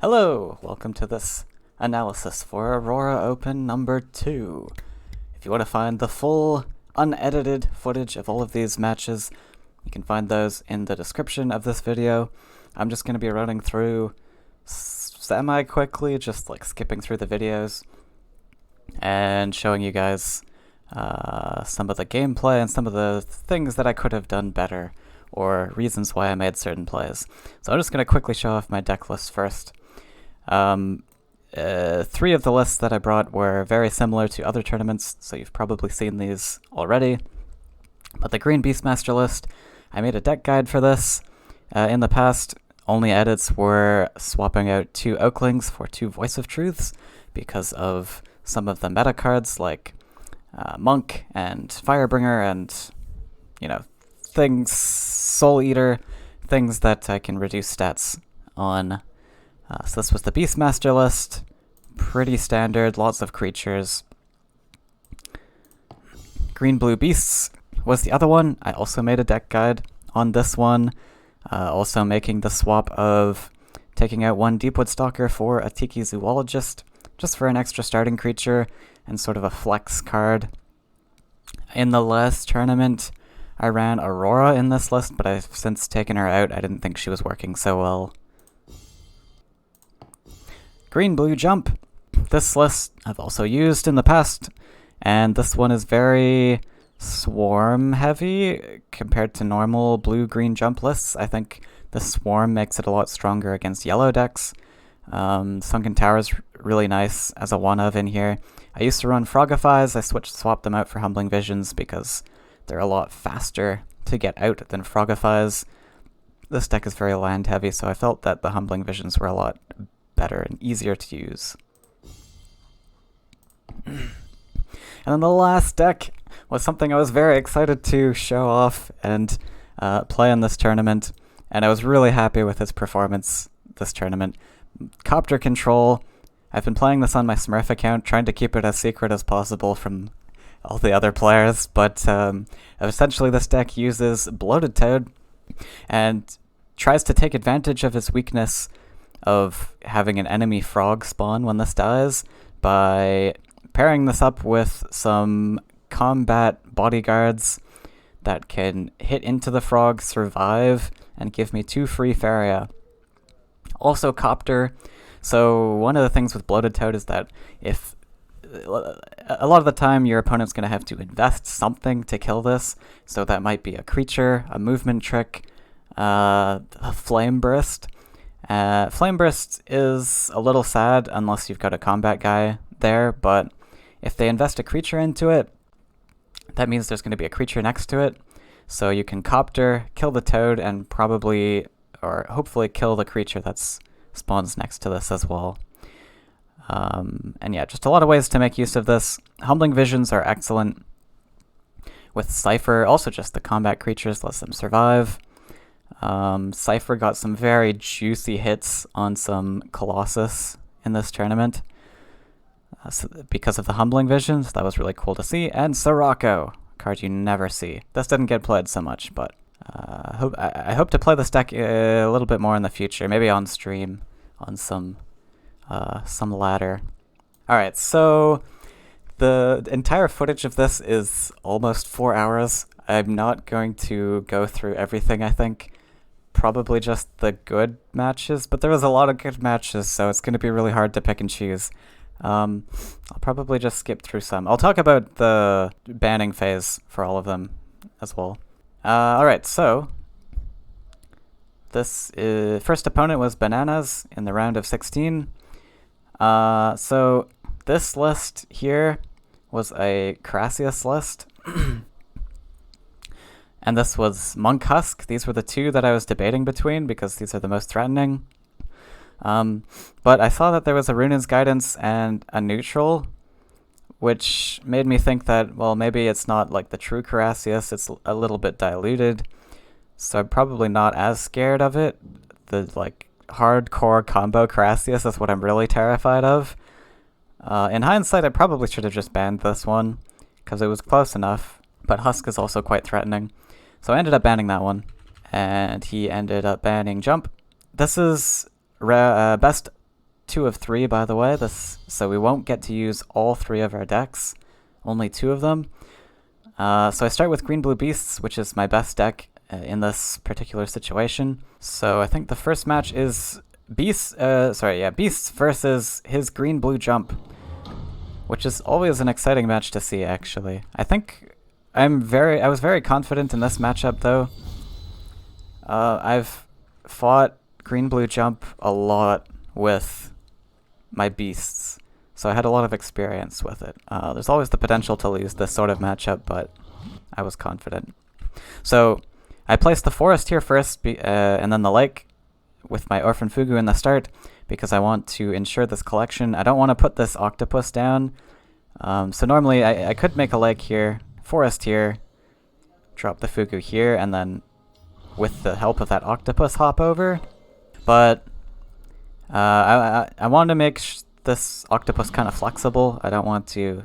Hello! Welcome to this analysis for Aurora Open number 2. If you want to find the full, unedited footage of all of these matches, you can find those in the description of this video. I'm just going to be running through semi-quickly, just like skipping through the videos, and showing you guys some of the gameplay and some of the things that I could have done better, or reasons why I made certain plays. So I'm just going to quickly show off my deck list first. 3 of the lists that I brought were very similar to other tournaments, so you've probably seen these already. But the Green Beastmaster list, I made a deck guide for this. In the past, only edits were swapping out 2 Oaklings for 2 Voice of Truths because of some of the meta cards like Monk and Firebringer and, you know, things, Soul Eater, things that I can reduce stats on. So this was the Beastmaster list, pretty standard, lots of creatures. Green-Blue Beasts was the other one. I also made a deck guide on this one, also making the swap of taking out 1 Deepwood Stalker for a Tiki Zoologist, just for an extra starting creature and sort of a flex card. In the last tournament, I ran Aurora in this list, but I've since taken her out. I didn't think she was working so well. Green-Blue Jump. This list I've also used in the past, and this one is very swarm heavy compared to normal blue-green jump lists. I think the swarm makes it a lot stronger against yellow decks. Sunken Tower's really nice as a one-of in here. I used to run Frogifies. I swapped them out for Humbling Visions because they're a lot faster to get out than Frogifies. This deck is very land heavy, so I felt that the Humbling Visions were a lot better and easier to use. And then the last deck was something I was very excited to show off and play in this tournament, and I was really happy with his performance this tournament. Copter Control. I've been playing this on my Smurf account, trying to keep it as secret as possible from all the other players, but essentially this deck uses Bloated Toad and tries to take advantage of his weakness of having an enemy frog spawn when this dies by pairing this up with some combat bodyguards that can hit into the frog, survive, and give me 2 free Faeria. Also Copter. So one of the things with Bloated Toad is that if a lot of the time your opponent's going to have to invest something to kill this, so that might be a creature, a movement trick, a Flame Burst. Flame Burst is a little sad unless you've got a combat guy there, but if they invest a creature into it, that means there's going to be a creature next to it, so you can Copter, kill the toad, and probably, or hopefully kill the creature that spawns next to this as well. And yeah, just a lot of ways to make use of this. Humbling Visions are excellent. With Cypher, also just the combat creatures lets them survive. Cypher got some very juicy hits on some Colossus in this tournament because of the Humbling Visions. That was really cool to see. And Sirocco, a card you never see. This didn't get played so much, but I hope to play this deck a little bit more in the future, maybe on stream, on some ladder. Alright, so the entire footage of this is almost 4 hours. I'm not going to go through everything, I think. Probably just the good matches, but there was a lot of good matches, so it's going to be really hard to pick and choose. I'll probably just skip through some. I'll talk about the banning phase for all of them as well. Alright, so this first opponent was Bananaz in the round of 16. So this list here was a Crassius list. And this was Monk Husk. These were the 2 that I was debating between because these are the most threatening. But I saw that there was a Runaan's Guidance and a neutral, which made me think that, well, maybe it's not like the true Crassius, it's a little bit diluted. So I'm probably not as scared of it. The like hardcore combo Crassius is what I'm really terrified of. In hindsight, I probably should have just banned this one because it was close enough, but Husk is also quite threatening. So I ended up banning that one, and he ended up banning Jump. This is best 2 of 3, by the way, so we won't get to use all 3 of our decks, only 2 of them. So I start with green-blue beasts, which is my best deck in this particular situation. So I think the first match is beasts versus his green-blue jump, which is always an exciting match to see, actually. I think I was very confident in this matchup, though. I've fought green-blue jump a lot with my beasts, so I had a lot of experience with it. There's always the potential to lose this sort of matchup, but I was confident. So I placed the forest here first, and then the lake with my Orphan Fugu in the start, because I want to ensure this collection. I don't want to put this octopus down. So normally I could make a lake here, forest here, drop the Fugu here, and then with the help of that octopus hop over. But I want to make this octopus kind of flexible. I don't want to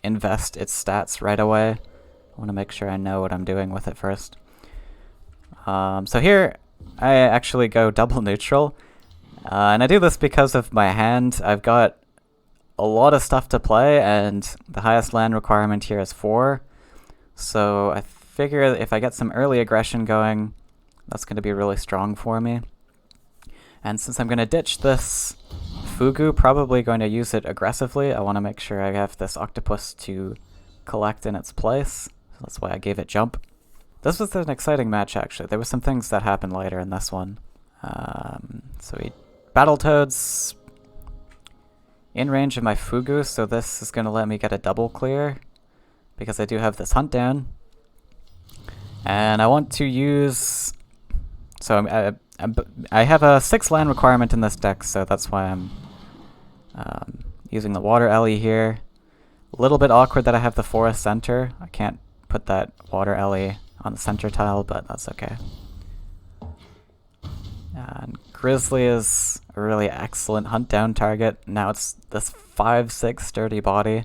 invest its stats right away. I want to make sure I know what I'm doing with it first. So here I actually go double neutral. And I do this because of my hand. I've got a lot of stuff to play, and the highest land requirement here is 4. So I figure if I get some early aggression going, that's going to be really strong for me. And since I'm going to ditch this Fugu, probably going to use it aggressively, I want to make sure I have this octopus to collect in its place. So that's why I gave it jump. This was an exciting match, actually. There were some things that happened later in this one. So we Battletoads in range of my Fugu, so this is going to let me get a double clear, because I do have this hunt down. And I want to use... So I have a 6 land requirement in this deck, so that's why I'm using the water alley here. A little bit awkward that I have the forest center. I can't put that water alley on the center tile, but that's okay. And Grizzly is a really excellent hunt down target. Now it's this 5/6 sturdy body.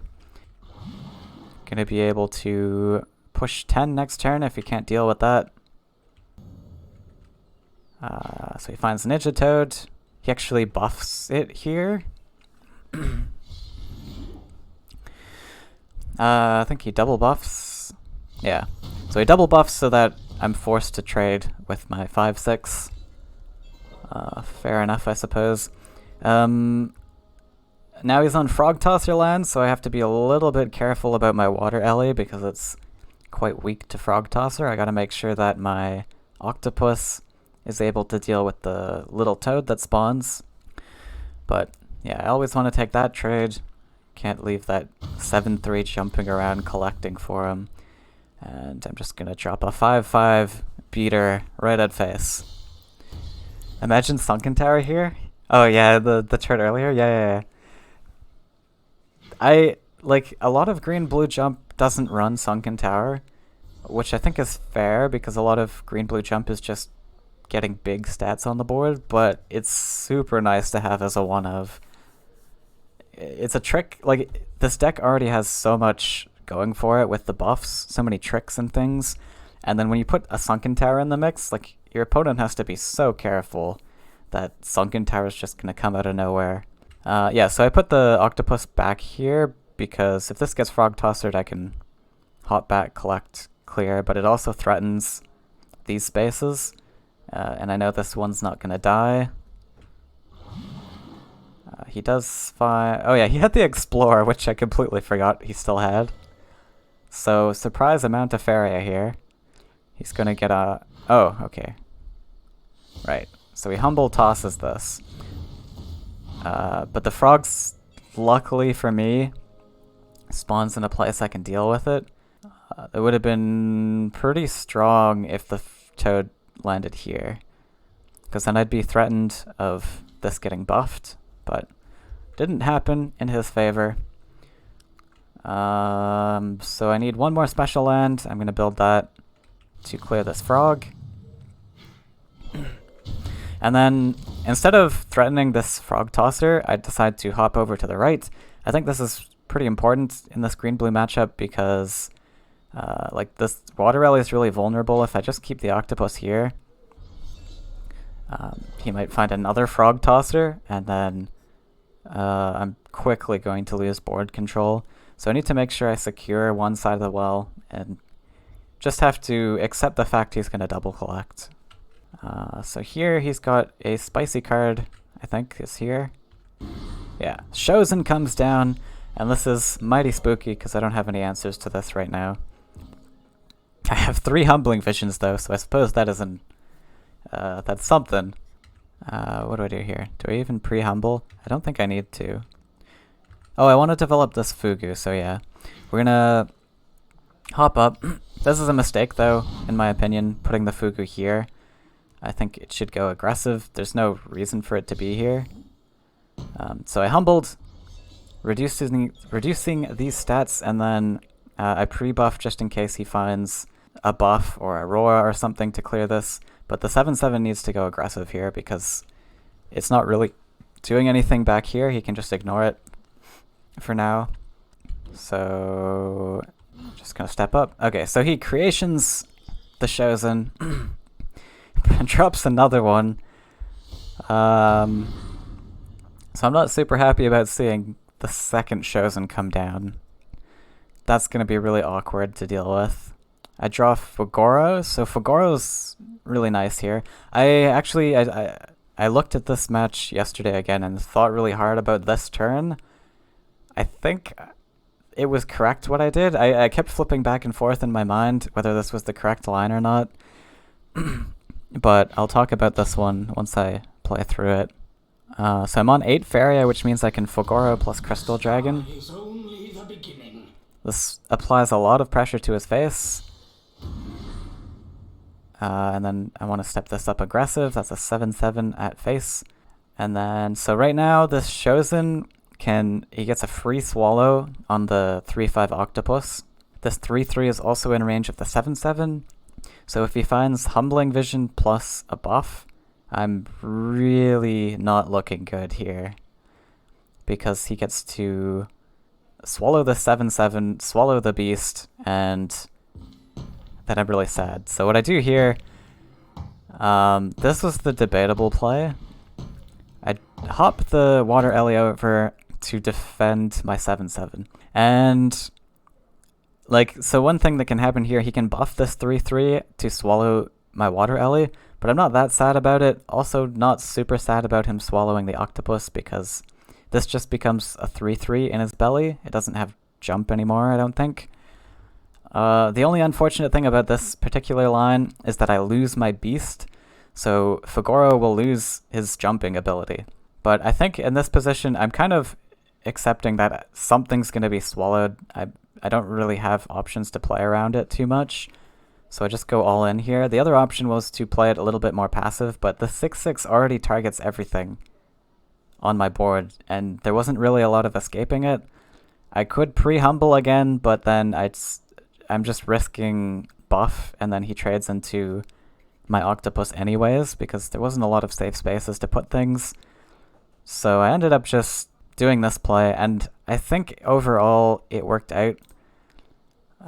Gonna be able to push 10 next turn if you can't deal with that. So he finds Ninja Toad. He actually buffs it here. I think he double buffs. Yeah. So he double buffs so that I'm forced to trade with my 5/6. Fair enough, I suppose. Now he's on Frog Tosser land, so I have to be a little bit careful about my Water Alley because it's quite weak to Frog Tosser. I gotta make sure that my Octopus is able to deal with the little toad that spawns. But yeah, I always want to take that trade. Can't leave that 7/3 jumping around collecting for him. And I'm just gonna drop a 5/5 beater right at face. Imagine Sunken Tower here. Oh yeah, the turn earlier. Yeah. I like a lot of green blue jump doesn't run Sunken Tower, which I think is fair because a lot of green blue jump is just getting big stats on the board, but it's super nice to have as a one of. It's a trick, like this deck already has so much going for it with the buffs, so many tricks and things, and then when you put a Sunken Tower in the mix, like your opponent has to be so careful that Sunken Tower is just going to come out of nowhere. Yeah, so I put the Octopus back here because if this gets Frog Tossered, I can hop back, collect, clear, but it also threatens these spaces. And I know this one's not going to die. He does fine. Oh yeah, he had the Explorer, which I completely forgot he still had. So, surprise amount of Faeria here. He's going to get a... Oh, okay. Right. So he Humble tosses this. But the frogs, luckily for me, spawns in a place I can deal with it. It would have been pretty strong if the toad landed here, because then I'd be threatened of this getting buffed, but didn't happen in his favor. So I need one more special land. I'm going to build that to clear this frog. And then instead of threatening this Frog Tosser, I decide to hop over to the right. I think this is pretty important in this green-blue matchup because like this Water Rally is really vulnerable. If I just keep the Octopus here, he might find another Frog Tosser, and then I'm quickly going to lose board control. So I need to make sure I secure one side of the well and just have to accept the fact he's going to double collect. So here he's got a spicy card, I think, is here. Yeah, Chosen comes down, and this is mighty spooky because I don't have any answers to this right now. I have 3 Humbling Visions though, so I suppose that isn't... that's something. What do I do here? Do I even pre-humble? I don't think I need to. Oh, I want to develop this Fugu, so yeah. We're gonna hop up. This is a mistake though, in my opinion, putting the Fugu here. I think it should go aggressive. There's no reason for it to be here. So I humbled, reducing these stats, and then I pre-buff just in case he finds a buff or Aurora or something to clear this. But the 7/7 needs to go aggressive here because it's not really doing anything back here. He can just ignore it for now. So just gonna step up. Okay, so he creations the Chosen and drops another one. So I'm not super happy about seeing the second Chosen come down. That's gonna be really awkward to deal with. I draw Fugoro, so Fugoro's really nice here. I looked at this match yesterday again and thought really hard about this turn. I think it was correct what I did. I kept flipping back and forth in my mind whether this was the correct line or not. But I'll talk about this one once I play through it. So I'm on 8 Faeria, which means I can Fugoro plus Crystal Dragon. This applies a lot of pressure to his face. And then I want to step this up aggressive. That's a 7/7 at face. And then, so right now, this Chosen he gets a free swallow on the 3/5 octopus. This 3/3 is also in range of the 7/7. So if he finds Humbling Vision plus a buff, I'm really not looking good here. Because he gets to swallow the 7/7, swallow the beast, and then I'm really sad. So what I do here, this was the debatable play. I hop the Water Ellie over to defend my 7/7. And, like, so one thing that can happen here, he can buff this 3/3 to swallow my Water Ellie, but I'm not that sad about it. Also not super sad about him swallowing the octopus because this just becomes a 3/3 in his belly. It doesn't have jump anymore, I don't think. The only unfortunate thing about this particular line is that I lose my beast, so Fugoro will lose his jumping ability. But I think in this position, I'm kind of accepting that something's going to be swallowed. I don't really have options to play around it too much, so I just go all in here. The other option was to play it a little bit more passive, but the 6/6 already targets everything on my board, and there wasn't really a lot of escaping it. I could pre-humble again, but then I'm just risking buff, and then he trades into my octopus anyways, because there wasn't a lot of safe spaces to put things. So I ended up just doing this play, and I think overall it worked out.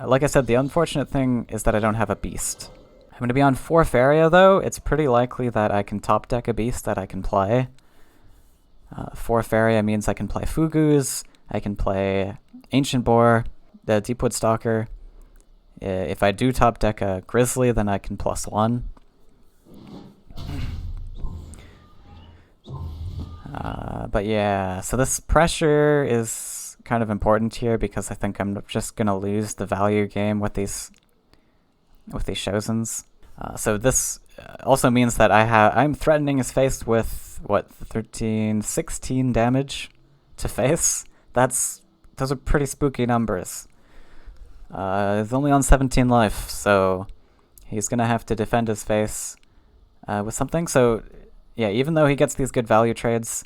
Like I said, the unfortunate thing is that I don't have a beast. I'm going to be on 4 Faeria though. It's pretty likely that I can top deck a beast that I can play. 4 Faeria means I can play Fugus, I can play Ancient Boar, the Deepwood Stalker. If I do top deck a Grizzly, then I can +1. But yeah, so this pressure is kind of important here because I think I'm just gonna lose the value game with these Chosens. So this also means that I'm threatening his face with what, 13, 16 damage to face. Those are pretty spooky numbers. He's only on 17 life, so he's gonna have to defend his face with something. So yeah, even though he gets these good value trades,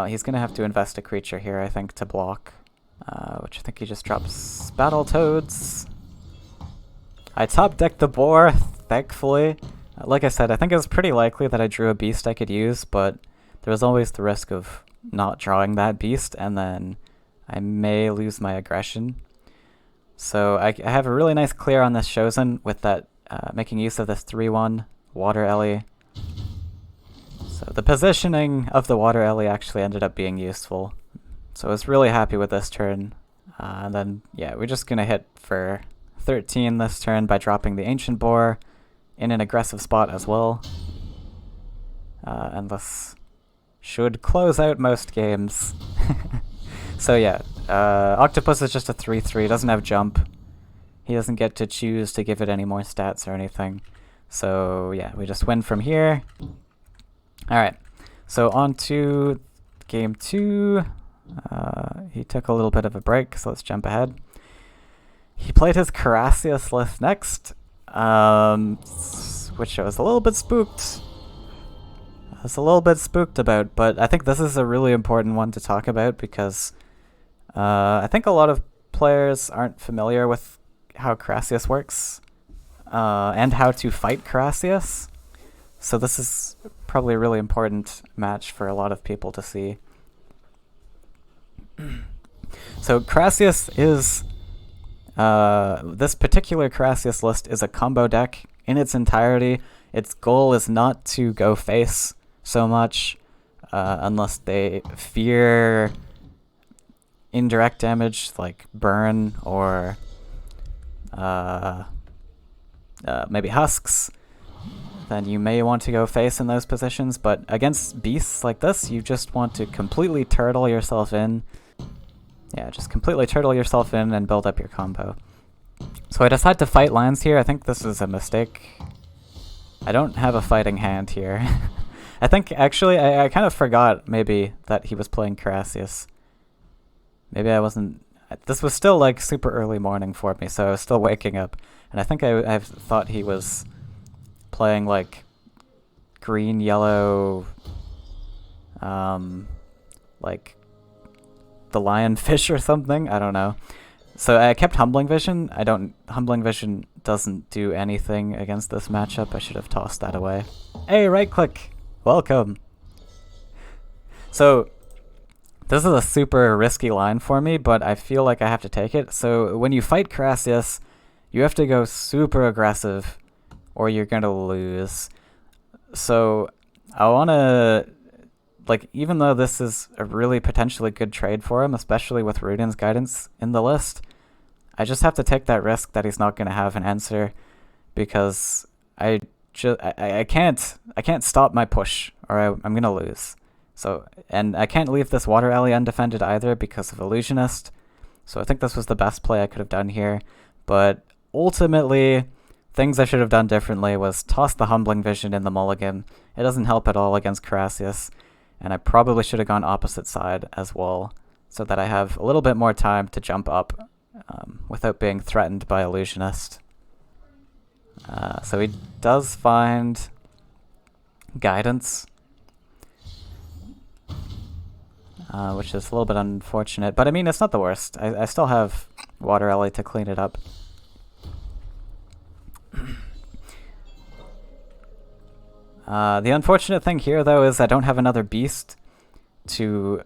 he's gonna have to invest a creature here, I think, to block. Which I think he just drops Battletoads. I top decked the boar, thankfully. Like I said, I think it was pretty likely that I drew a beast I could use, but there was always the risk of not drawing that beast, and then I may lose my aggression. So I have a really nice clear on this Chosen with that, making use of this 3/1 Water Ellie. So So the positioning of the water alley actually ended up being useful. So I was really happy with this turn. And then, yeah, we're just going to hit for 13 this turn by dropping the Ancient Boar in an aggressive spot as well. And this should close out most games. So yeah, Octopus is just a 3-3, doesn't have jump. He doesn't get to choose to give it any more stats or anything. So yeah, we just win from here. Alright, so on to game 2. He took a little bit of a break, so let's jump ahead. He played his Carassius list next, which I was a little bit spooked. About, but I think this is a really important one to talk about because I think a lot of players aren't familiar with how Carassius works and how to fight Carassius. So this is probably a really important match for a lot of people to see. So Carassius is this particular Carassius list is a combo deck in its entirety. Its goal is not to go face so much unless they fear indirect damage like burn or maybe husks. Then you may want to go face in those positions, but against beasts like this, you just want to completely turtle yourself in. Yeah, just completely turtle yourself in and build up your combo. So I decided to fight lands here. I think this is a mistake. I don't have a fighting hand here. I think, actually, I kind of forgot, maybe, that he was playing Carassius. Maybe I wasn't... This was still, like, super early morning for me, so I was still waking up. And I think I thought he was playing, like, green, yellow... like... the lionfish or something. I don't know. So I kept Humbling Vision. Humbling Vision doesn't do anything against this matchup. I should have tossed that away. Hey, right click. Welcome. So this is a super risky line for me, but I feel like I have to take it. So when you fight Carassius, you have to go super aggressive or you're going to lose. So I want to... Like, even though this is a really potentially good trade for him, especially with Ruden's Guidance in the list, I just have to take that risk that he's not going to have an answer because I can't stop my push or I'm going to lose. So, and I can't leave this Water Alley undefended either because of Illusionist. So I think this was the best play I could have done here. But ultimately, things I should have done differently was toss the Humbling Vision in the mulligan. It doesn't help at all against Carassius. And I probably should have gone opposite side as well, so that I have a little bit more time to jump up without being threatened by Illusionist. So he does find Guidance, which is a little bit unfortunate. But I mean, it's not the worst. I still have Water Alley to clean it up. The unfortunate thing here, though, is I don't have another beast to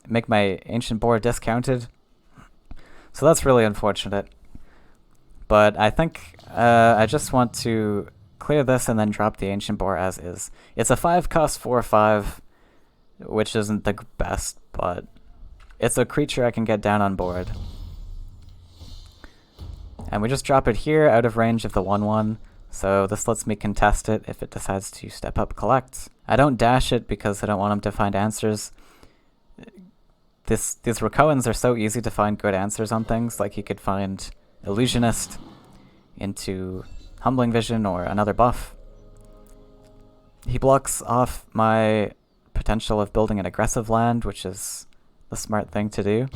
make my Ancient Boar discounted. So that's really unfortunate. But I think I just want to clear this and then drop the Ancient Boar as is. It's a 5-cost 4/5, which isn't the best, but it's a creature I can get down on board. And we just drop it here out of range of the 1/1. So this lets me contest it if it decides to step up collect. I don't dash it because I don't want him to find answers. These Rakoans are so easy to find good answers on things, like he could find Illusionist into Humbling Vision or another buff. He blocks off my potential of building an aggressive land, which is the smart thing to do.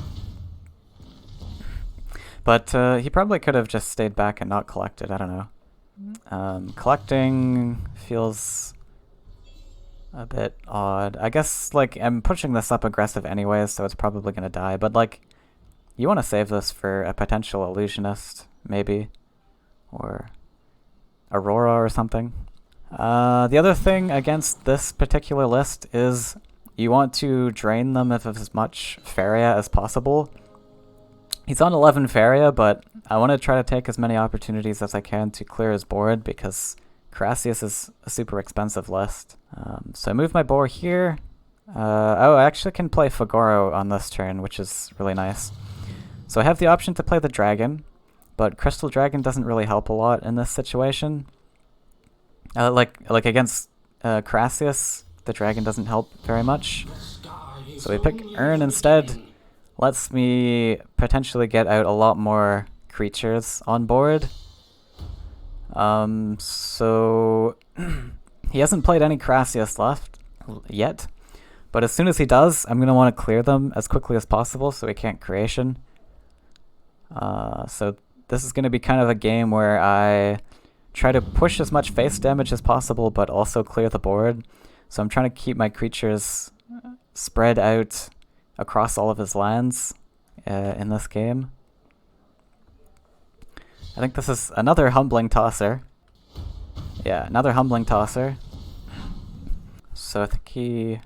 But he probably could have just stayed back and not collected, I don't know. Collecting feels a bit odd. I guess, like, I'm pushing this up aggressive anyways, so it's probably gonna die. But, like, you want to save this for a potential Illusionist, maybe. Or Aurora or something. The other thing against this particular list is you want to drain them of as much Faeria as possible. He's on 11 Faeria, but I want to try to take as many opportunities as I can to clear his board because Crassius is a super expensive list. So I move my boar here. Oh, I actually can play Fagoro on this turn, which is really nice. So I have the option to play the dragon, but Crystal Dragon doesn't really help a lot in this situation. Like against Crassius, the dragon doesn't help very much. So we pick Urn instead. Lets me potentially get out a lot more creatures on board. So he hasn't played any Crassius left yet, but as soon as he does, I'm going to want to clear them as quickly as possible so he can't creation. So this is going to be kind of a game where I try to push as much face damage as possible, but also clear the board. So I'm trying to keep my creatures spread out across all of his lands in this game. I think this is another Humbling Tosser. Yeah, another Humbling Tosser. So I think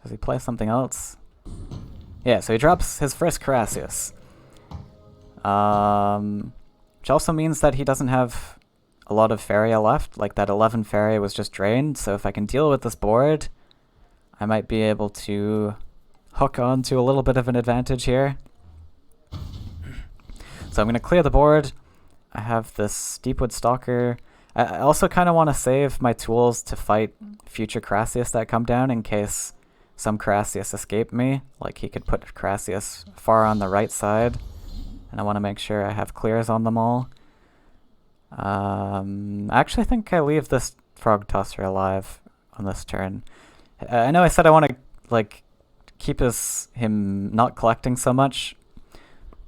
does he play something else? Yeah, so he drops his first Crassius. Which also means that he doesn't have a lot of Faeria left. Like that 11 Faeria was just drained, so if I can deal with this board, I might be able to hook on to a little bit of an advantage here. So I'm going to clear the board. I have this Deepwood Stalker. I also kind of want to save my tools to fight future Crassius that come down in case some Crassius escape me. Like he could put Crassius far on the right side, and I want to make sure I have clears on them all. I actually think I leave this Frog Tosser alive on this turn. I know I said I want to like keep him not collecting so much,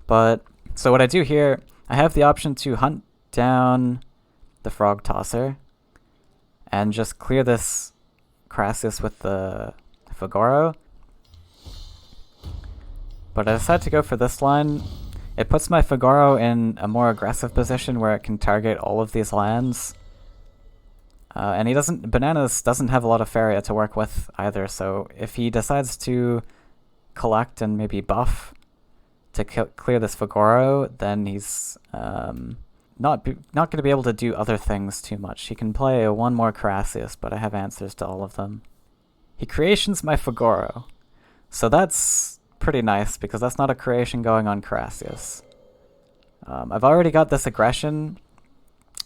but so what I do here, I have the option to hunt down the Frog Tosser and just clear this Crassius with the Fagoro. But I decided to go for this line. It puts my Fagoro in a more aggressive position where it can target all of these lands. And Bananaz doesn't have a lot of Faeria to work with either, so if he decides to collect and maybe buff to clear this Fagoro, then he's not going to be able to do other things too much. He can play one more Crassius, but I have answers to all of them. He creations my Fagoro, so that's pretty nice because that's not a creation going on Crassius. I've already got this aggression,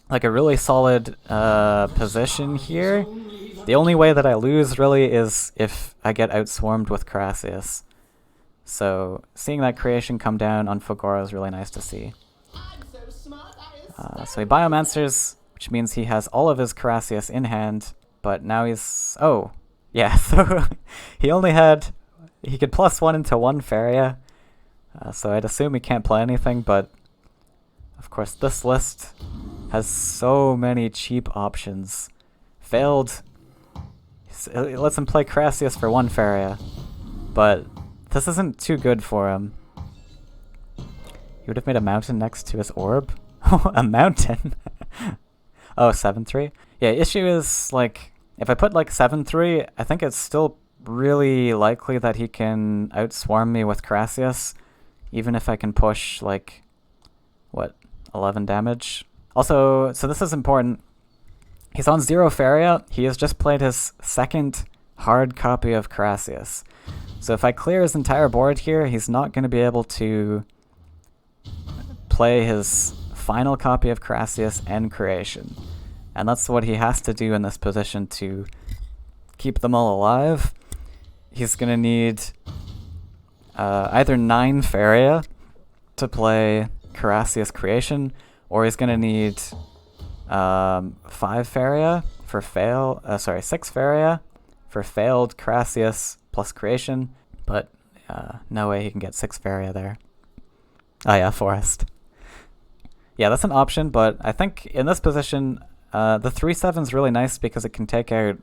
like a really solid position here. The only way that I lose really is if I get outswarmed with Crassius. So seeing that creation come down on Fagoro is really nice to see. So he Biomancers, which means he has all of his Crassius in hand, but now he's... Oh, yeah, so he could +1 into 1 Faeria, so I'd assume he can't play anything, but of course this list has so many cheap options. Failed, it lets him play Crassius for 1 Faeria, but this isn't too good for him. He would have made a mountain next to his orb? Oh, a mountain! Oh, 7-3? Yeah, issue is, like, if I put, like, 7-3, I think it's still really likely that he can outswarm me with Crassius, even if I can push, like, what, 11 damage? Also, so this is important. He's on 0 Faeria. He has just played his second hard copy of Crassius. So if I clear his entire board here, he's not going to be able to play his final copy of Crassius and Creation. And that's what he has to do in this position to keep them all alive. He's going to need either 9 Faeria to play Crassius Creation, or he's going to need 5 Faeria for 6 Faeria for failed Crassius plus Creation, but no way he can get 6 Faeria there. Oh yeah, Forest. Yeah, that's an option, but I think in this position, the 3/7 is really nice because it can take out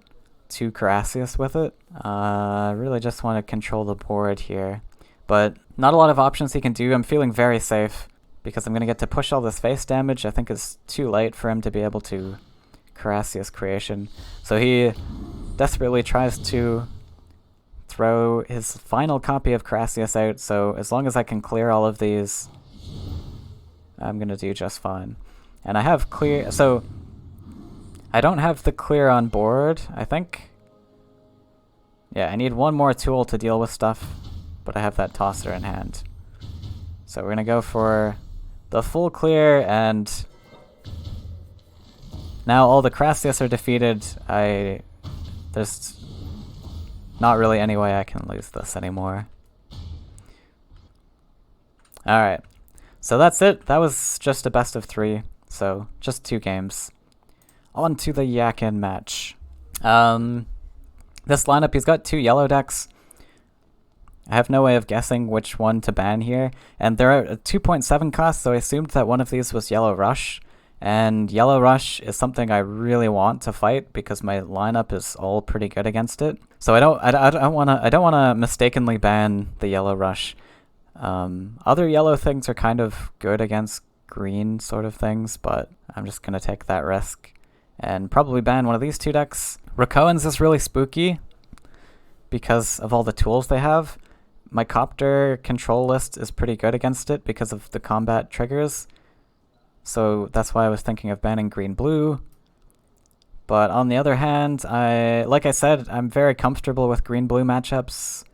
2 Crassius with it. I really just want to control the board here, but not a lot of options he can do. I'm feeling very safe because I'm going to get to push all this face damage. I think it's too late for him to be able to Crassius Creation. So he desperately tries to throw his final copy of Crassius out, so as long as I can clear all of these, I'm going to do just fine. And I have clear... So I don't have the clear on board, I think. Yeah, I need one more tool to deal with stuff, but I have that tosser in hand. So we're gonna go for the full clear, and now all the Crassius are defeated. There's not really any way I can lose this anymore. Alright, so that's it. That was just a best of 3, so just 2 games. On to the Yakin match. This lineup, he's got 2 yellow decks. I have no way of guessing which one to ban here, and they're at 2.7 cost, so I assumed that one of these was Yellow Rush. And Yellow Rush is something I really want to fight because my lineup is all pretty good against it. So I don't wanna mistakenly ban the Yellow Rush. Other yellow things are kind of good against green sort of things, but I'm just gonna take that risk and probably ban one of these 2 decks. Rakoans is really spooky because of all the tools they have. My Copter control list is pretty good against it because of the combat triggers. So that's why I was thinking of banning green-blue. But on the other hand, like I said, I'm very comfortable with green-blue matchups.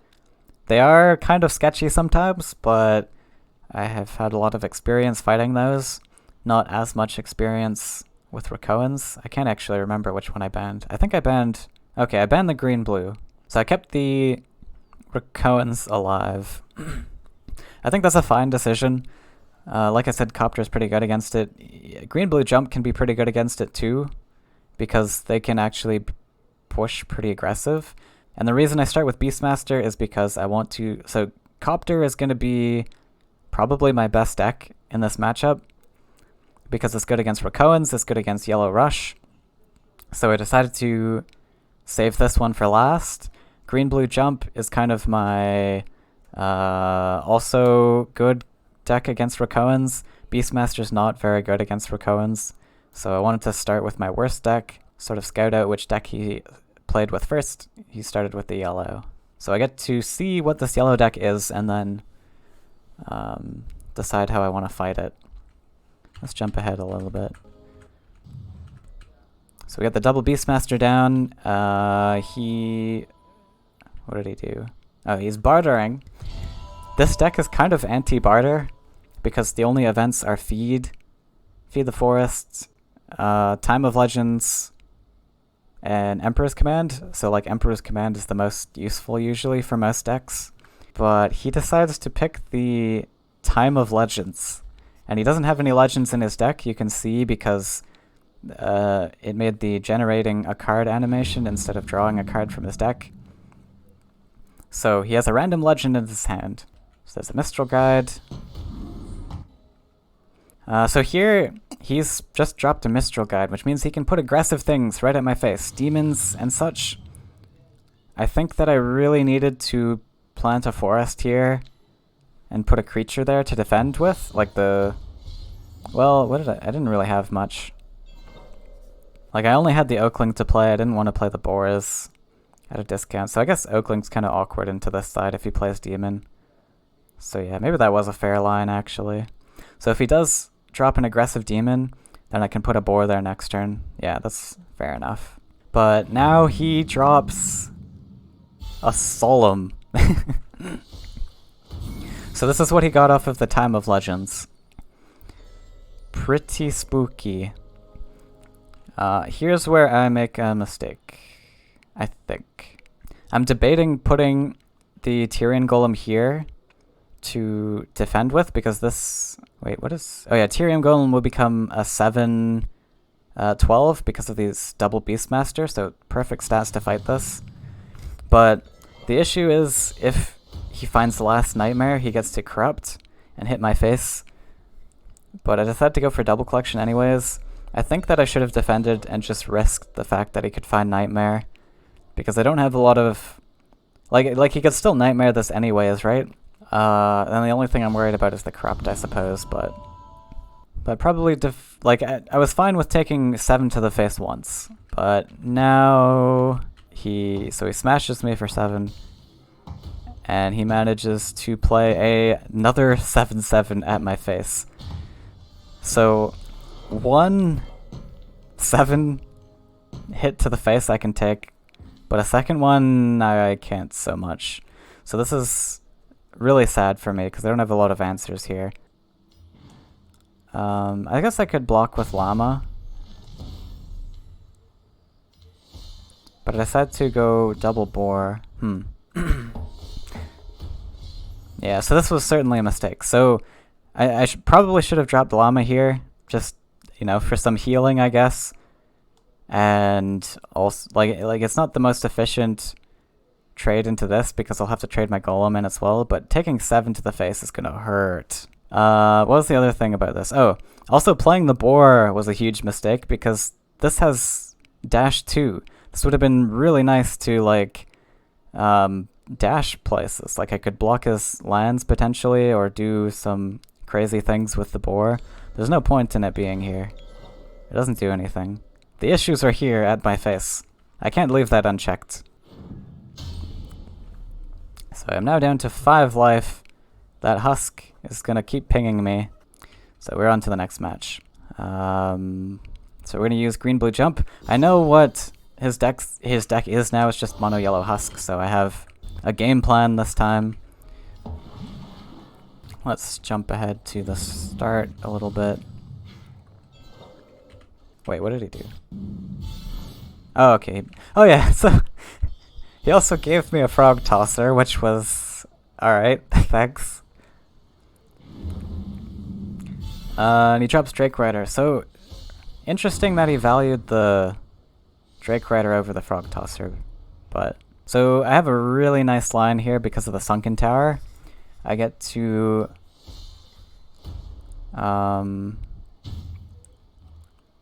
They are kind of sketchy sometimes, but I have had a lot of experience fighting those. Not as much experience with Rakoans. I can't actually remember which one I banned. I think I banned... Okay, I banned the green-blue. So I kept the Rakoans alive. I think that's a fine decision. Like I said, Copter is pretty good against it. Green-blue jump can be pretty good against it too, because they can actually push pretty aggressive. And the reason I start with Beastmaster is because I want to... So Copter is going to be probably my best deck in this matchup, because it's good against Rakoans, it's good against Yellow Rush. So I decided to save this one for last. Green-blue jump is kind of my also good deck against Rakoans. Beastmaster's not very good against Rakoans, so I wanted to start with my worst deck, sort of scout out which deck he played with first. He started with the yellow. So I get to see what this yellow deck is and then decide how I want to fight it. Let's jump ahead a little bit. So we got the double Beastmaster down. What did he do? Oh, he's bartering. This deck is kind of anti-barter because the only events are Feed the Forests, Time of Legends, and Emperor's Command. So like Emperor's Command is the most useful usually for most decks. But he decides to pick the Time of Legends. And he doesn't have any legends in his deck, you can see, because it made the generating a card animation instead of drawing a card from his deck. So he has a random legend in his hand. So there's a Mistral Guide. So here, he's just dropped a Mistral Guide, which means he can put aggressive things right at my face. Demons and such. I think that I really needed to plant a forest here and put a creature there to defend with. Like the... Well, what did I didn't really have much. Like, I only had the Oakling to play. I didn't want to play the Boris at a discount. So I guess Oakling's kind of awkward into this side if he plays Demon. So yeah, maybe that was a fair line, actually. So if he does drop an aggressive Demon, then I can put a Boar there next turn. Yeah, that's fair enough. But now he drops a Solemn. So this is what he got off of the Time of Legends. Pretty spooky. Here's where I make a mistake, I think. I'm debating putting the Tyrian Golem here to defend with, because this... Wait, what is... Oh yeah, Tyrian Golem will become a 7-12 because of these double Beastmaster, so perfect stats to fight this. But the issue is, if he finds the last Nightmare, he gets to Corrupt and hit my face. But I decided to go for double collection anyways. I think that I should have defended and just risked the fact that he could find Nightmare, because I don't have a lot of... Like he could still Nightmare this anyways, right? And the only thing I'm worried about is the Corrupt, I suppose, but probably I was fine with taking 7 to the face once, but now he smashes me for 7, and he manages to play another 7/7 at my face. So 1 7 hit to the face I can take, but a second one I can't so much. So this is really sad for me because I don't have a lot of answers here. I guess I could block with Llama, but I decided to go double bore. Yeah, so this was certainly a mistake. So I probably should have dropped Llama here, just, you know, for some healing, I guess. And also, like it's not the most efficient trade into this because I'll have to trade my Golem in as well, but taking 7 to the face is gonna hurt. What was the other thing about this? Oh, also playing the boar was a huge mistake because this has dash 2. This would have been really nice to, like, dash places. Like, I could block his lands potentially or do some crazy things with the boar. There's no point in it being here. It doesn't do anything. The issues are here at my face. I can't leave that unchecked. So I'm now down to 5 life. That husk is gonna keep pinging me. So we're on to the next match. So we're gonna use green blue jump. I know what his deck is now. It's just mono yellow husk. So I have a game plan this time. Let's jump ahead to the start a little bit. Wait, what did he do? Oh, okay. Oh yeah, so he also gave me a frog tosser, which was alright, thanks. And he drops Drake Rider. So interesting that he valued the Drake Rider over the frog tosser. But so I have a really nice line here because of the sunken tower. I get to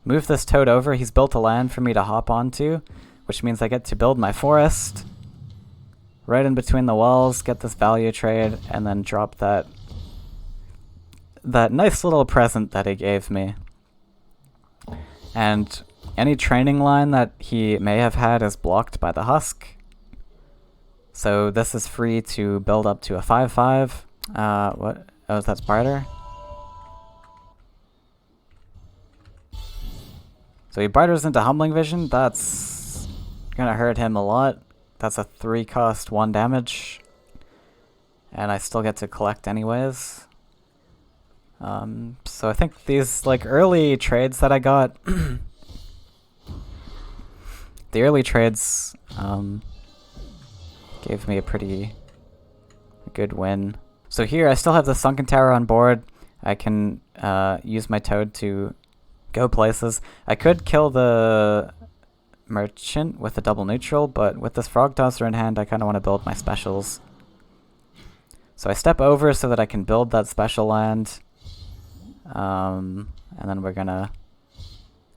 move this toad over. He's built a land for me to hop onto, which means I get to build my forest right in between the walls, get this value trade, and then drop that nice little present that he gave me. And any training line that he may have had is blocked by the husk. So this is free to build up to a 5/5. What? Oh, that's barter. So he barters into Humbling Vision. That's gonna hurt him a lot. That's a 3-cost 1 damage. And I still get to collect anyways. So I think these, like, early trades that I got, the early trades gave me a pretty good win. So here I still have the Sunken Tower on board. I can use my Toad to go places. I could kill the Merchant with a double neutral, but with this Frog Tosser in hand, I kind of want to build my specials. So I step over so that I can build that special land. And then we're gonna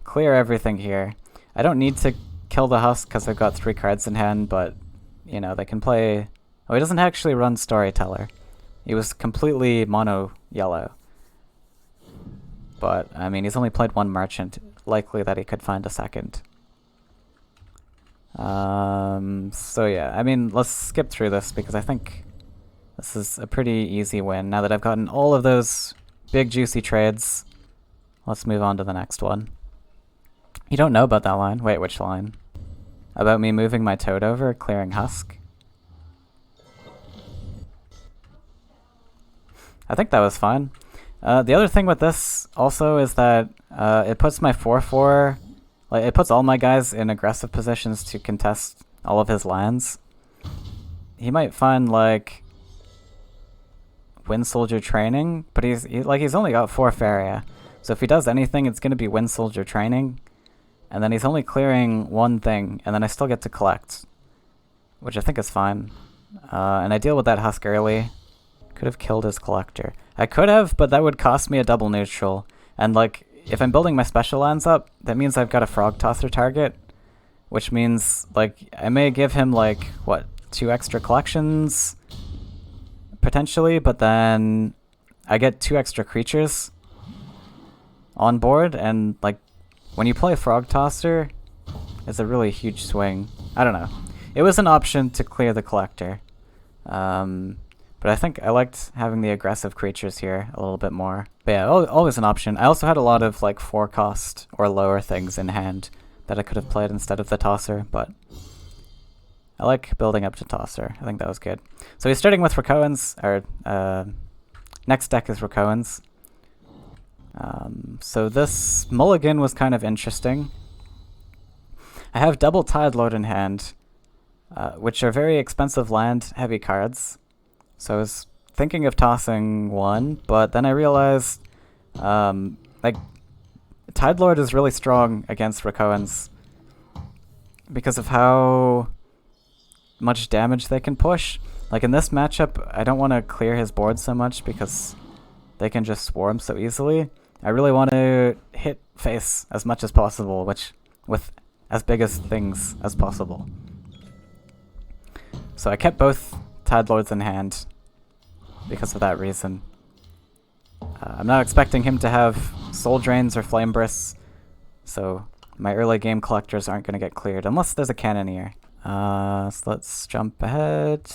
clear everything here. I don't need to kill the Husk because I've got 3 cards in hand, but, you know, they can play... Oh, he doesn't actually run Storyteller. He was completely mono yellow. But, I mean, he's only played 1 Merchant. Likely that he could find a second. So yeah, I mean, let's skip through this because I think this is a pretty easy win. Now that I've gotten all of those big juicy trades, let's move on to the next one. You don't know about that line? Wait, which line? About me moving my Toad over, clearing Husk? I think that was fine. The other thing with this also is that it puts my 4/4, like, it puts all my guys in aggressive positions to contest all of his lands. He might find, like, Wind Soldier Training, but he's only got 4 Faeria. So if he does anything, it's going to be Wind Soldier Training. And then he's only clearing 1 thing, and then I still get to collect, which I think is fine. And I deal with that Husk early. Could have killed his Collector. I could have, but that would cost me a double neutral. And, like, if I'm building my special lands up, that means I've got a Frog Tosser target, which means, like, I may give him, like, what, 2 extra collections? Potentially, but then I get 2 extra creatures on board, and, like, when you play Frog Tosser, it's a really huge swing. I don't know. It was an option to clear the Collector. But I think I liked having the aggressive creatures here a little bit more. But yeah, always an option. I also had a lot of, like, 4-cost or lower things in hand that I could have played instead of the tosser, but I like building up to tosser. I think that was good. So he's starting with Rakoans, or next deck is Rakoans. So this mulligan was kind of interesting. I have double Tide Lord in hand, which are very expensive land heavy cards. So I was thinking of tossing one, but then I realized like Tide Lord is really strong against Rakoans because of how much damage they can push. Like in this matchup, I don't want to clear his board so much because they can just swarm so easily. I really want to hit face as much as possible, which with as big as things as possible. So I kept both Tide Lords in hand because of that reason. I'm not expecting him to have Soul Drains or Flame Bursts, so my early game collectors aren't going to get cleared, unless there's a Cannoneer. So let's jump ahead.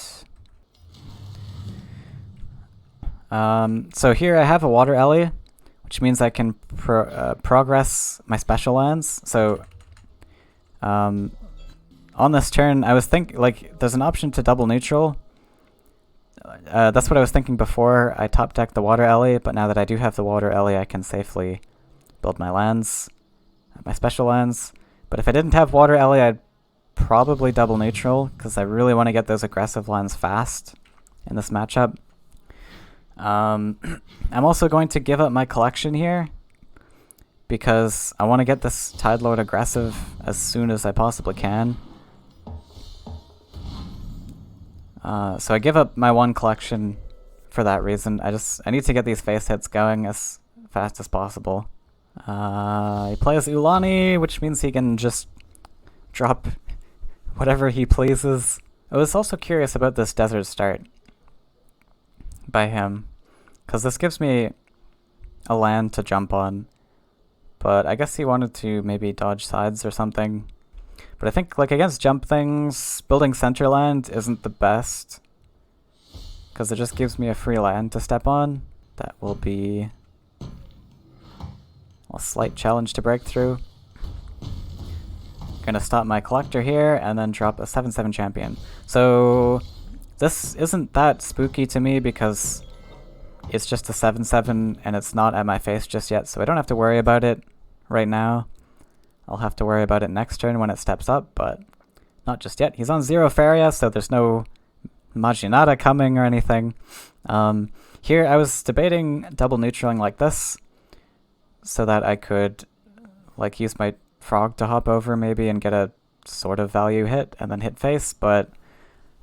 So here I have a Water Ellie, which means I can progress my special lands. So on this turn, I was thinking, like, there's an option to double neutral. That's what I was thinking before I top decked the Water Ellie, but now that I do have the Water Ellie, I can safely build my lands, my special lands. But if I didn't have Water Ellie, I'd probably double neutral, because I really want to get those aggressive lands fast in this matchup. I'm also going to give up my collection here, because I want to get this Tide Lord aggressive as soon as I possibly can. So I give up my one collection for that reason. I need to get these face hits going as fast as possible. He plays Ulani, which means he can just drop whatever he pleases. I was also curious about this Desert Start by him, because this gives me a land to jump on. But I guess he wanted to maybe dodge sides or something. But I think, like, against jump things, building center land isn't the best, because it just gives me a free land to step on. That will be a slight challenge to break through. Gonna stop my collector here and then drop a 7/7 champion. So this isn't that spooky to me because it's just a 7/7 and it's not at my face just yet, so I don't have to worry about it right now. I'll have to worry about it next turn when it steps up, but not just yet. He's on 0 Faeria, so there's no Majinata coming or anything. Here I was debating double neutraling like this, so that I could, like, use my frog to hop over maybe and get a sort of value hit and then hit face, but